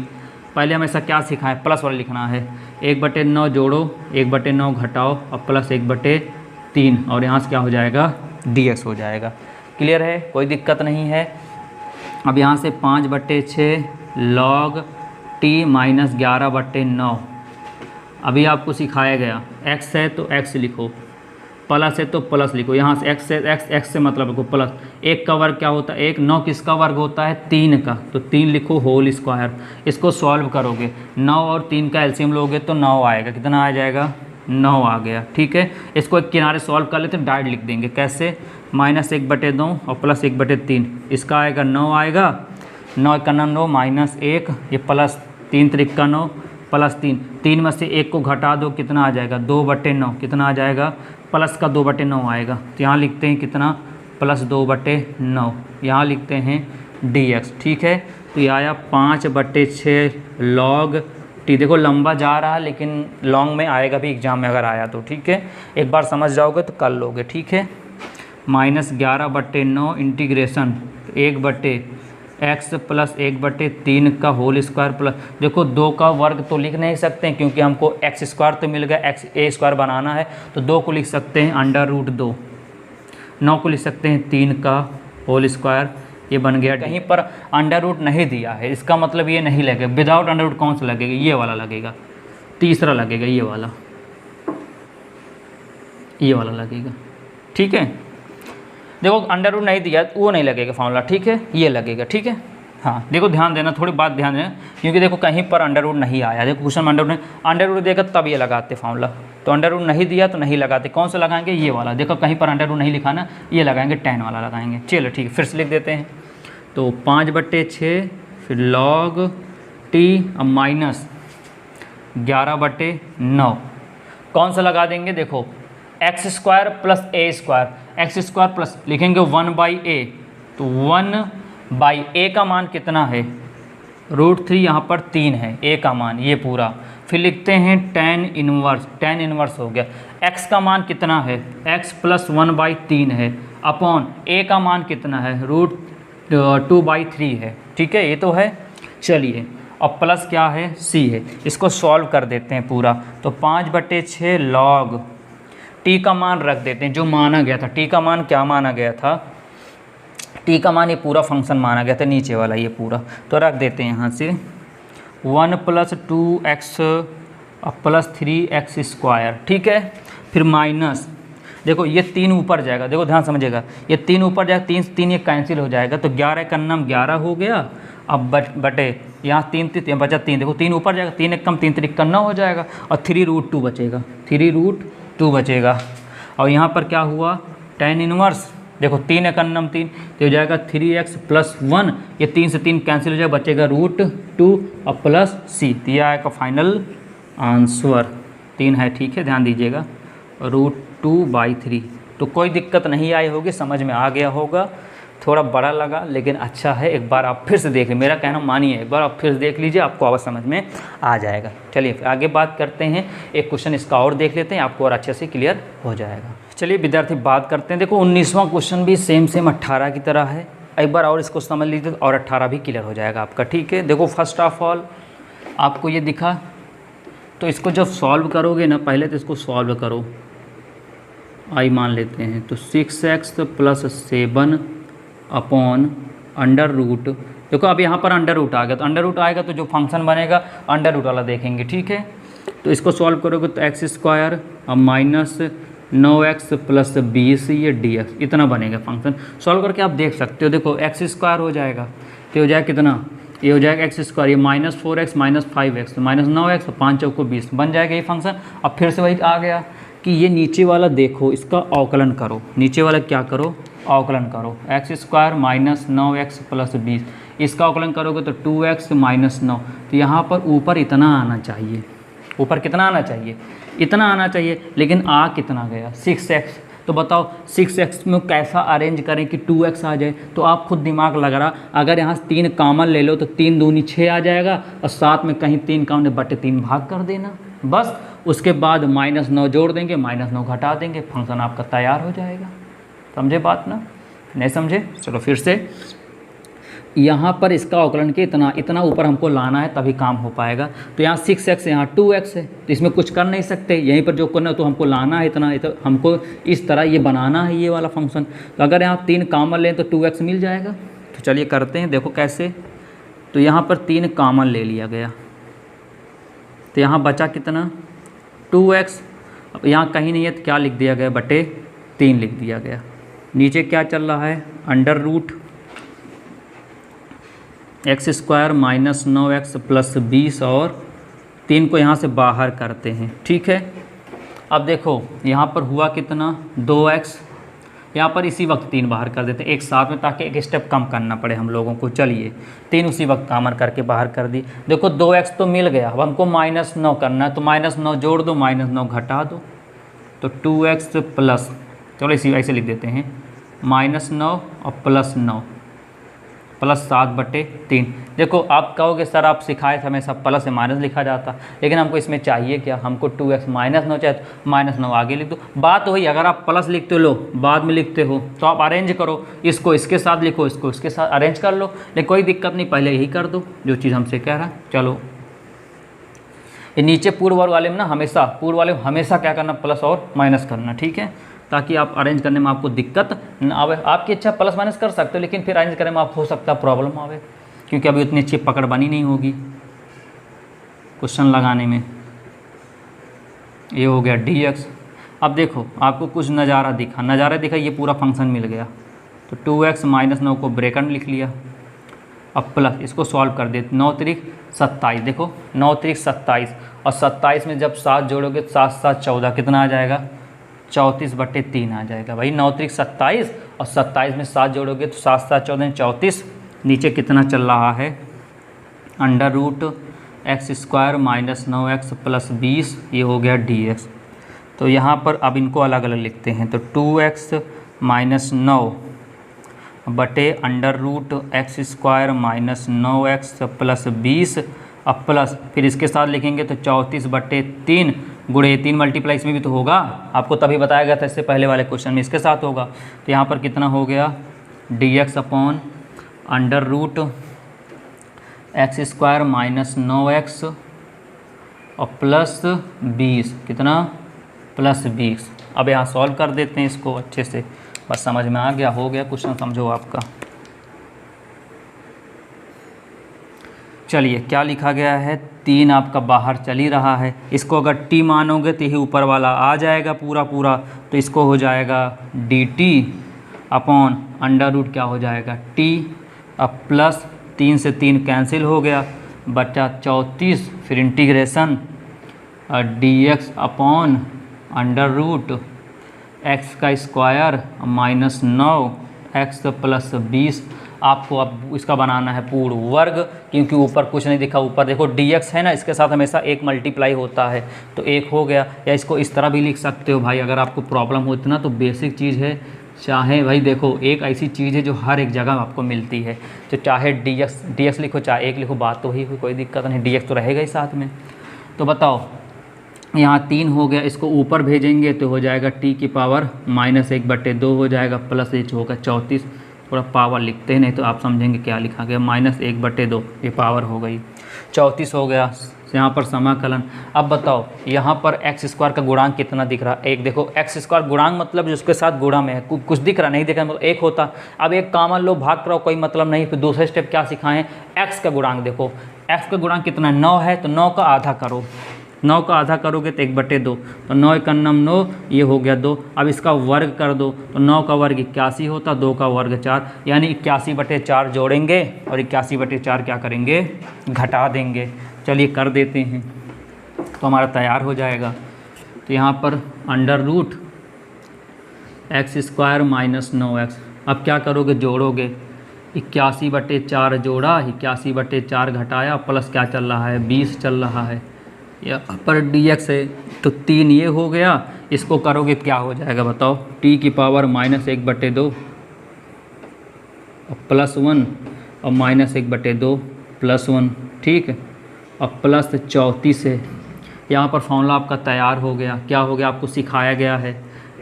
पहले हमेशा क्या सिखाएं, प्लस वाला लिखना है, 1/9 जोड़ो 1/9 घटाओ और प्लस 1/3 और यहाँ से क्या हो जाएगा dx हो जाएगा। क्लियर है, कोई दिक्कत नहीं है। अब यहाँ से 5/6 log t माइनस 11/9, अभी आपको सिखाया गया x है तो x लिखो, प्लस है तो प्लस लिखो, यहाँ से एक्स से मतलब लिखो प्लस। एक का वर्ग क्या होता है, एक। 9 किसका वर्ग होता है, 3 का, तो 3 लिखो होल स्क्वायर। इसको सॉल्व करोगे, 9 और 3 का एलसीएम लोगे तो 9 आएगा। कितना आ जाएगा, 9 आ गया। ठीक है, इसको एक किनारे सॉल्व कर लेते हैं, डायरेक्ट लिख देंगे। कैसे, -1/2 और +1/3, इसका आएगा 9 आएगा। 9 × 9 -1, ये +3 × 3 9 +3, 3 में से 1 को घटा दो, कितना आ जाएगा, 2/9। कितना आ जाएगा, प्लस का 2/9 आएगा। तो यहाँ लिखते हैं कितना, +2/9। यहाँ लिखते हैं dx। ठीक है, तो ये आया 5/6 log t। देखो लंबा जा रहा है लेकिन लॉन्ग में आएगा भी एग्जाम में अगर आया तो। ठीक है, एक बार समझ जाओगे तो कर लोगे। ठीक है, -11/9 इंटीग्रेशन 1/x + 1/3 का होल स्क्वायर प्लस, देखो 2 का वर्ग तो लिख नहीं सकते क्योंकि हमको x² तो मिल गया, a² बनाना है तो 2 को लिख सकते हैं √2। 9 को लिख सकते हैं 3 का होल स्क्वायर, ये बन गया। कहीं पर √ नहीं दिया है, इसका मतलब ये नहीं लगेगा। विदाउट √ कौन सा लगेगा, ये वाला लगेगा, तीसरा लगेगा, ये वाला लगेगा। ठीक है, देखो √ नहीं दिया वो नहीं लगेगा फार्मूला। ठीक है, ये लगेगा। ठीक है, हाँ देखो ध्यान देना, थोड़ी बात ध्यान देना, क्योंकि देखो कहीं पर √ नहीं आया। देखो क्वेश्चन में √ देगा तब ये लगाते फार्मूला, तो √ नहीं दिया तो नहीं लगाते। कौन सा लगाएंगे, ये वाला। देखो कहीं पर √ नहीं लिखा ना, ये लगाएंगे, tan वाला लगाएंगे। चलो ठीक है, फिर से लिख देते हैं। तो 5/6 फिर log t अब -11/9 कौन सा लगा देंगे, देखो x² + a², x² प्लस लिखेंगे 1/a, तो 1/a का मान कितना है, √3, यहाँ पर 3 है a का मान, ये पूरा। फिर लिखते हैं tan इनवर्स हो गया। x का मान कितना है, x + 1/3 है, अपॉन a का मान कितना है, √2/3 है। ठीक है, ये तो है। चलिए अब प्लस क्या है, c है, इसको सॉल्व कर देते हैं पूरा। तो 5/6 log t का मान रख देते हैं जो माना गया था। t का मान क्या माना गया था, t का मान ये पूरा फंक्शन माना गया था, नीचे वाला ये पूरा, तो रख देते हैं यहाँ से 1 + 2x + 3x²। ठीक है, फिर माइनस, देखो ये 3 ऊपर जाएगा, देखो ध्यान समझिएगा, ये 3 ऊपर जाएगा, 3 ये कैंसिल हो जाएगा, तो 11 का नाम 11 हो गया। अब बटे यहाँ 3 बचा 3, देखो 3 ऊपर जाएगा, 3 1 कम 3 3 9 हो जाएगा, और 3√2 बचेगा, 3√2 बचेगा। और यहाँ पर क्या हुआ, tan इनवर्स, देखो 3 1 3, तो हो जाएगा 3x + 1, ये 3 से 3 कैंसिल हो जाएगा, बचेगा √2 और प्लस c। तो यह आएगा फाइनल आंसर 3 है। ठीक है, ध्यान दीजिएगा, √2/3। तो कोई दिक्कत नहीं आई होगी, समझ में आ गया होगा। थोड़ा बड़ा लगा लेकिन अच्छा है, एक बार आप फिर से देख लीजिए, मेरा कहना मानिए, एक बार आप फिर से देख लीजिए, आपको आवाज़ समझ में आ जाएगा। चलिए आगे बात करते हैं, एक क्वेश्चन इसका और देख लेते हैं, आपको और अच्छे से क्लियर हो जाएगा। चलिए विद्यार्थी बात करते हैं, देखो 19वां क्वेश्चन भी सेम 18 की तरह है, एक बार और इसको समझ लीजिए और 18 भी क्लियर हो जाएगा आपका। ठीक है, देखो फर्स्ट ऑफ ऑल आपको ये दिखा, तो इसको जब सॉल्व करोगे ना, पहले तो इसको सॉल्व करो, आई मान लेते हैं, तो 6x + 7 अपॉन √। देखो अब यहाँ पर √ आ गया, तो √ आएगा तो जो फंक्शन बनेगा √ वाला देखेंगे। ठीक है, तो इसको सॉल्व करोगे तो x² अब -9x + 20 ये dx, इतना बनेगा फंक्शन। सॉल्व करके आप देख सकते हो, देखो x² हो जाएगा, तो हो जाएगा कितना, ये हो जाएगा x², ये -4x -5x, तो -9x और 5 चौको 20 बन जाएगा ये फंक्शन। अब फिर से वही आ गया कि ये नीचे वाला देखो, इसका अवकलन करो, नीचे वाला क्या करो, अवकलन करो, x² -9x + 20, इसका अवकलन करोगे तो 2x - 9, तो यहाँ पर ऊपर इतना आना चाहिए, ऊपर कितना आना चाहिए, इतना आना चाहिए, लेकिन आ कितना गया, 6x। तो बताओ 6x में कैसा अरेंज करें कि 2x आ जाए, तो आप खुद दिमाग लगा रहा, अगर यहाँ 3 कॉमन ले लो तो 3 दूनी 6 आ जाएगा, और साथ में कहीं 3 कॉमन बटे 3 भाग कर देना, बस उसके बाद -9 जोड़ देंगे, -9 घटा देंगे, फंक्शन आपका तैयार हो जाएगा। समझे बात ना, नहीं समझे, चलो फिर से यहाँ पर इसका अवकलन के इतना ऊपर हमको लाना है, तभी काम हो पाएगा। तो यहाँ 6x है, यहाँ 2x है, तो इसमें कुछ कर नहीं सकते, यहीं पर जो करना तो हमको लाना है इतना, तो हमको इस तरह ये बनाना है ये वाला फंक्शन। तो अगर यहाँ 3 कॉमन लें तो 2x मिल जाएगा। तो चलिए करते हैं, देखो कैसे, तो यहाँ पर 3 कॉमन ले लिया गया, तो यहाँ बचा कितना, 2x। अब यहाँ कहीं नहीं है तो क्या लिख दिया गया, बटे 3 लिख दिया गया। नीचे क्या चल रहा है, under root x² minus 9x plus 20 और 3 को यहाँ से बाहर करते हैं, ठीक है। अब देखो यहाँ पर हुआ कितना 2x, यहाँ पर इसी वक्त 3 बाहर कर देते हैं एक साथ में, ताकि एक स्टेप कम करना पड़े हम लोगों को। चलिए 3 उसी वक्त कामन करके बाहर कर दी। देखो 2x तो मिल गया, अब हमको -9 करना है, तो -9 जोड़ दो, -9 घटा दो, तो 2x प्लस, चलो इसी ऐसे लिख देते हैं, -9 और +9 प्लस 7/3। देखो आप कहोगे सर आप सिखाए थे हमेशा प्लस से माइनस लिखा जाता, लेकिन हमको इसमें चाहिए क्या, हमको 2x -9 चाहिए, तो -9 आगे लिख दो। बात वही, अगर आप प्लस लिखते लो बाद में लिखते हो तो आप अरेंज करो, इसको इसके साथ लिखो, इसको इसके साथ अरेंज कर लो, लेकिन कोई दिक्कत नहीं, पहले यही कर दो जो चीज़ हमसे कह रहा है। चलो ये नीचे पूर्व वर्ग वाले में ना हमेशा, पूर्व वाले में हमेशा क्या करना, प्लस और माइनस करना, ठीक है, ताकि आप अरेंज करने में आपको दिक्कत न आवे। आपकी इच्छा प्लस माइनस कर सकते हो, लेकिन फिर अरेंज करने में आप हो सकता है प्रॉब्लम आवे, क्योंकि अभी उतनी अच्छी पकड़ बनी नहीं होगी क्वेश्चन लगाने में। ये हो गया dx। अब देखो आपको कुछ नज़ारा दिखा, ये पूरा फंक्शन मिल गया, तो 2x -9 को ब्रैकेट में लिख लिया। अब प्लस इसको सॉल्व कर देते, 9 त्रिक 27, देखो 9 त्रिक 27, और 27 में जब 7 जोड़ोगे 7 7 14, कितना आ जाएगा, 34/3 आ जाएगा भाई। 9 त्रिक 27 और 27 में 7 जोड़ोगे तो 7 7 14 34। नीचे कितना चल रहा है, under root x² minus 9x plus 20, ये हो गया dx। तो यहाँ पर अब इनको अलग अलग लिखते हैं, तो 2x माइनस 9 बटे under root x² minus 9x plus 20, अब प्लस फिर इसके साथ लिखेंगे तो 34/3 गुणे 3 मल्टीप्लाई इसमें भी तो होगा, आपको तभी बताया गया था इससे पहले वाले क्वेश्चन में, इसके साथ होगा। तो यहाँ पर कितना हो गया, dx upon under root x² minus 9x और प्लस 20, कितना, प्लस 20। अब यहाँ सॉल्व कर देते हैं इसको अच्छे से, बस समझ में आ गया, हो गया क्वेश्चन, समझो आपका। चलिए क्या लिखा गया है, 3 आपका बाहर चल ही रहा है, इसको अगर t मानोगे तो यही ऊपर वाला आ जाएगा पूरा पूरा, तो इसको हो जाएगा dt अपॉन अंडर रूट क्या हो जाएगा t, अब प्लस 3 से 3 कैंसिल हो गया, बचा 34, फिर integration dx upon under root x² minus 9x plus 20। आपको अब इसका बनाना है पूर्ण वर्ग, क्योंकि ऊपर कुछ नहीं दिखा, ऊपर देखो dx है ना, इसके साथ हमेशा 1 मल्टीप्लाई होता है, तो 1 हो गया। या इसको इस तरह भी लिख सकते हो भाई, अगर आपको प्रॉब्लम हो इतना, तो बेसिक चीज़ है, चाहे भाई देखो एक ऐसी चीज़ है जो हर एक जगह आपको मिलती है, तो चाहे dx लिखो चाहे 1 लिखो, बात तो वही हुई, कोई दिक्कत नहीं, dx तो रहेगा ही साथ में। तो बताओ यहाँ 3 हो गया, इसको ऊपर भेजेंगे तो हो जाएगा t की पावर -1/2 हो जाएगा, प्लस h होगा 34, थोड़ा पावर लिखते हैं नहीं तो आप समझेंगे क्या लिखा गया, -1/2, ये पावर हो गई 34 हो गया। यहाँ पर समाकलन। अब बताओ यहाँ पर x² का गुणांक कितना दिख रहा है, एक देखो x² गुणांक मतलब जिसके साथ गुणा में है, कुछ दिख रहा नहीं दिख रहा, मतलब 1 होता। अब एक कॉमन लो, भाग कराओ, कोई मतलब नहीं। फिर दूसरा स्टेप क्या सिखाएं, x का गुणांक देखो, x का गुणांक कितना 9 है, तो 9 का आधा करो, 9 का आधा करोगे तो 1/2, तो 9 × 9, ये हो गया 2। अब इसका वर्ग कर दो, तो 9 का वर्ग 81 होता, 2 का वर्ग 4, यानी 81/4 जोड़ेंगे और 81/4 क्या करेंगे, घटा देंगे। चलिए कर देते हैं, तो हमारा तैयार हो जाएगा। तो यहाँ पर under root x² minus 9x, अब क्या करोगे, जोड़ोगे, 81/4 जोड़ा, 81/4 घटाया, प्लस क्या चल रहा है, 20 चल रहा है, यहाँ पर dx है, तो 3 ये हो गया। इसको करोगे क्या हो जाएगा बताओ, t की पावर -1/2 और प्लस 1 और -1/2 प्लस 1, ठीक है, और प्लस 34 है। यहाँ पर फॉर्मूला आपका तैयार हो गया। क्या हो गया, आपको सिखाया गया है,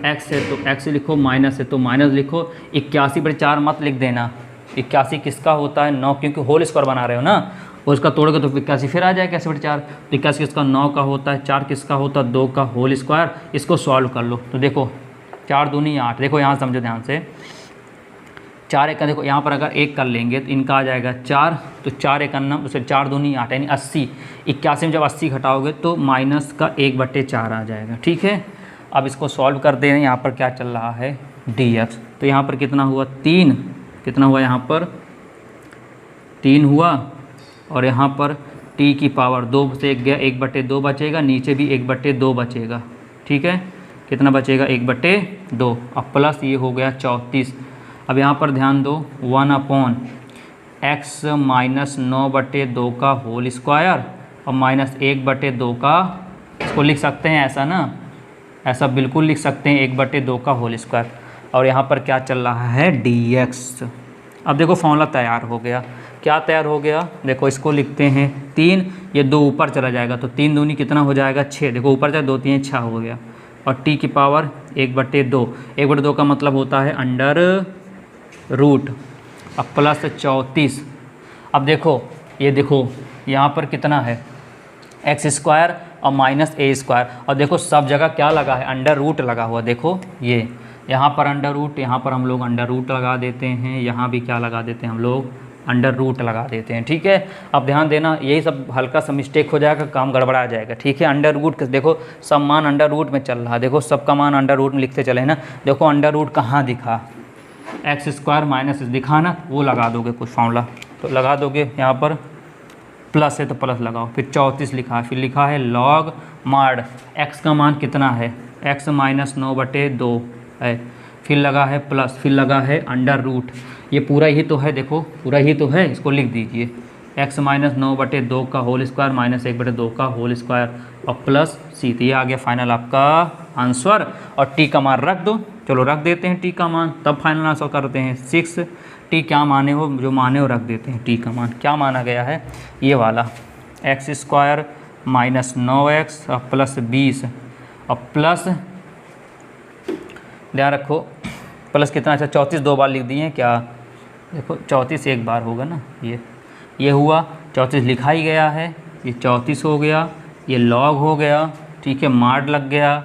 x है तो x लिखो, माइनस है तो माइनस लिखो, 81/4 मत लिख देना, 81 किसका होता है, 9, क्योंकि होल स्क्वायर बना रहे हो ना, और उसका तोड़ोगे तो 81 फिर आ जाएगा 81/4। तो 81 किसका, 9 का होता है, 4 किसका होता है, 2 का होल स्क्वायर। इसको सॉल्व कर लो, तो देखो 4 दूनी 8, देखो यहाँ समझो ध्यान से, 4 1 देखो यहाँ पर अगर 1 कर लेंगे तो इनका आ जाएगा 4, तो 4 1 9, उसे 4 दूनी 8 यानी 80। 81 में जब 80 घटाओगे तो माइनस का 1/4 आ जाएगा, ठीक है। अब इसको सॉल्व कर दे रहे हैं। यहाँ पर क्या चल रहा है dx, तो यहाँ पर कितना हुआ 3, कितना हुआ यहाँ पर 3 हुआ, और यहाँ पर t की पावर 2 से 1 गया, 1/2 बचेगा, नीचे भी 1/2 बचेगा। ठीक है, कितना बचेगा 1/2, अब प्लस ये हो गया 34। अब यहाँ पर ध्यान दो 1/x माइनस 9/2 का होल स्क्वायर और माइनस 1/2 का, इसको लिख सकते हैं ऐसा ना, ऐसा बिल्कुल लिख सकते हैं 1/2 का होल स्क्वायर, और यहाँ पर क्या चल रहा है dx। अब देखो फॉर्मूला तैयार हो गया। क्या तैयार हो गया, देखो इसको लिखते हैं 3, ये 2 ऊपर चला जाएगा तो 3 दूनी कितना हो जाएगा 6, देखो ऊपर जाए 2 3 6 हो गया, और t की पावर 1/2, 1/2 का मतलब होता है अंडर रूट, अब प्लस 34। अब देखो ये देखो यहाँ पर कितना है x² और माइनस a², और देखो सब जगह क्या लगा है अंडर रूट लगा हुआ, देखो ये यहाँ पर अंडर रूट, यहाँ पर हम लोग अंडर रूट लगा देते हैं, यहाँ भी क्या लगा देते हैं हम लोग अंडर रूट लगा देते हैं। ठीक है, अब ध्यान देना यही सब हल्का सा मिस्टेक हो जाएगा, काम गड़बड़ा जाएगा। ठीक है, अंडर रूट देखो सब मान अंडर रूट में चल रहा है, देखो सबका मान अंडर रूट में लिखते चले ना, देखो अंडर रूट कहाँ दिखा, x² माइनस दिखा ना, वो लगा दोगे कुछ फॉर्मूला तो लगा दोगे, यहाँ पर प्लस है तो प्लस लगाओ, फिर 34 लिखा है, फिर लिखा है लॉग माड x का मान कितना है x माइनस 9/2 है, फिर लगा है प्लस, फिर लगा है अंडर रूट, ये पूरा ही तो है, देखो पूरा ही तो है, इसको लिख दीजिए x माइनस 9/2 का होल स्क्वायर माइनस 1/2 का होल स्क्वायर और प्लस c, तो ये आ गया फाइनल आपका आंसर। और t का मान रख दो, चलो रख देते हैं t का मान, तब फाइनल आंसर करते हैं 6। t क्या माने हो, जो माने हो रख देते हैं, t का मान क्या माना गया है ये वाला x² माइनस 9x और प्लस 20 और प्लस, ध्यान रखो प्लस कितना, अच्छा 34 2 बार लिख दिए हैं क्या, देखो 34 एक बार होगा ना, ये हुआ 34 लिखा ही गया है, ये 34 हो गया, ये लॉग हो गया। ठीक है, माड लग गया,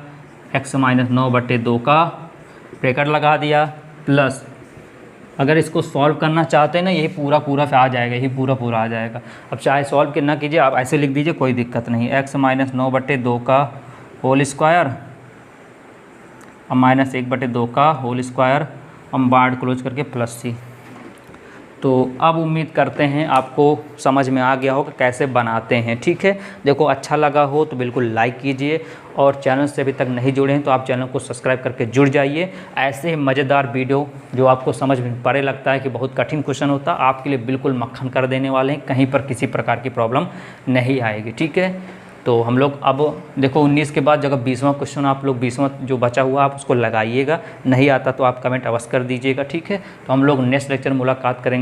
x माइनस 9/2 का ब्रैकेट लगा दिया, प्लस अगर इसको सॉल्व करना चाहते हैं ना यही पूरा पूरा आ जाएगा, यही पूरा पूरा आ जाएगा। अब चाहे सॉल्व करना कीजिए, आप ऐसे लिख दीजिए कोई दिक्कत नहीं, x माइनस 9/2 का होल स्क्वायर और माइनस 1/2 का होल स्क्वायर, हम बार्ड क्लोज करके प्लस c। तो अब उम्मीद करते हैं आपको समझ में आ गया होगा कैसे बनाते हैं। ठीक है, देखो अच्छा लगा हो तो बिल्कुल लाइक कीजिए, और चैनल से अभी तक नहीं जुड़े हैं तो आप चैनल को सब्सक्राइब करके जुड़ जाइए। ऐसे ही मज़ेदार वीडियो जो आपको समझ में पड़े लगता है कि बहुत कठिन क्वेश्चन होता, आपके लिए बिल्कुल मक्खन कर देने वाले हैं, कहीं पर किसी प्रकार की प्रॉब्लम नहीं आएगी। ठीक है, तो हम लोग अब देखो 19 के बाद जगह 20वां क्वेश्चन आप लोग 20वां जो बचा हुआ आप उसको लगाइएगा, नहीं आता तो आप कमेंट अवश्य कर दीजिएगा। ठीक है, तो हम लोग नेक्स्ट लेक्चर मुलाकात करेंगे।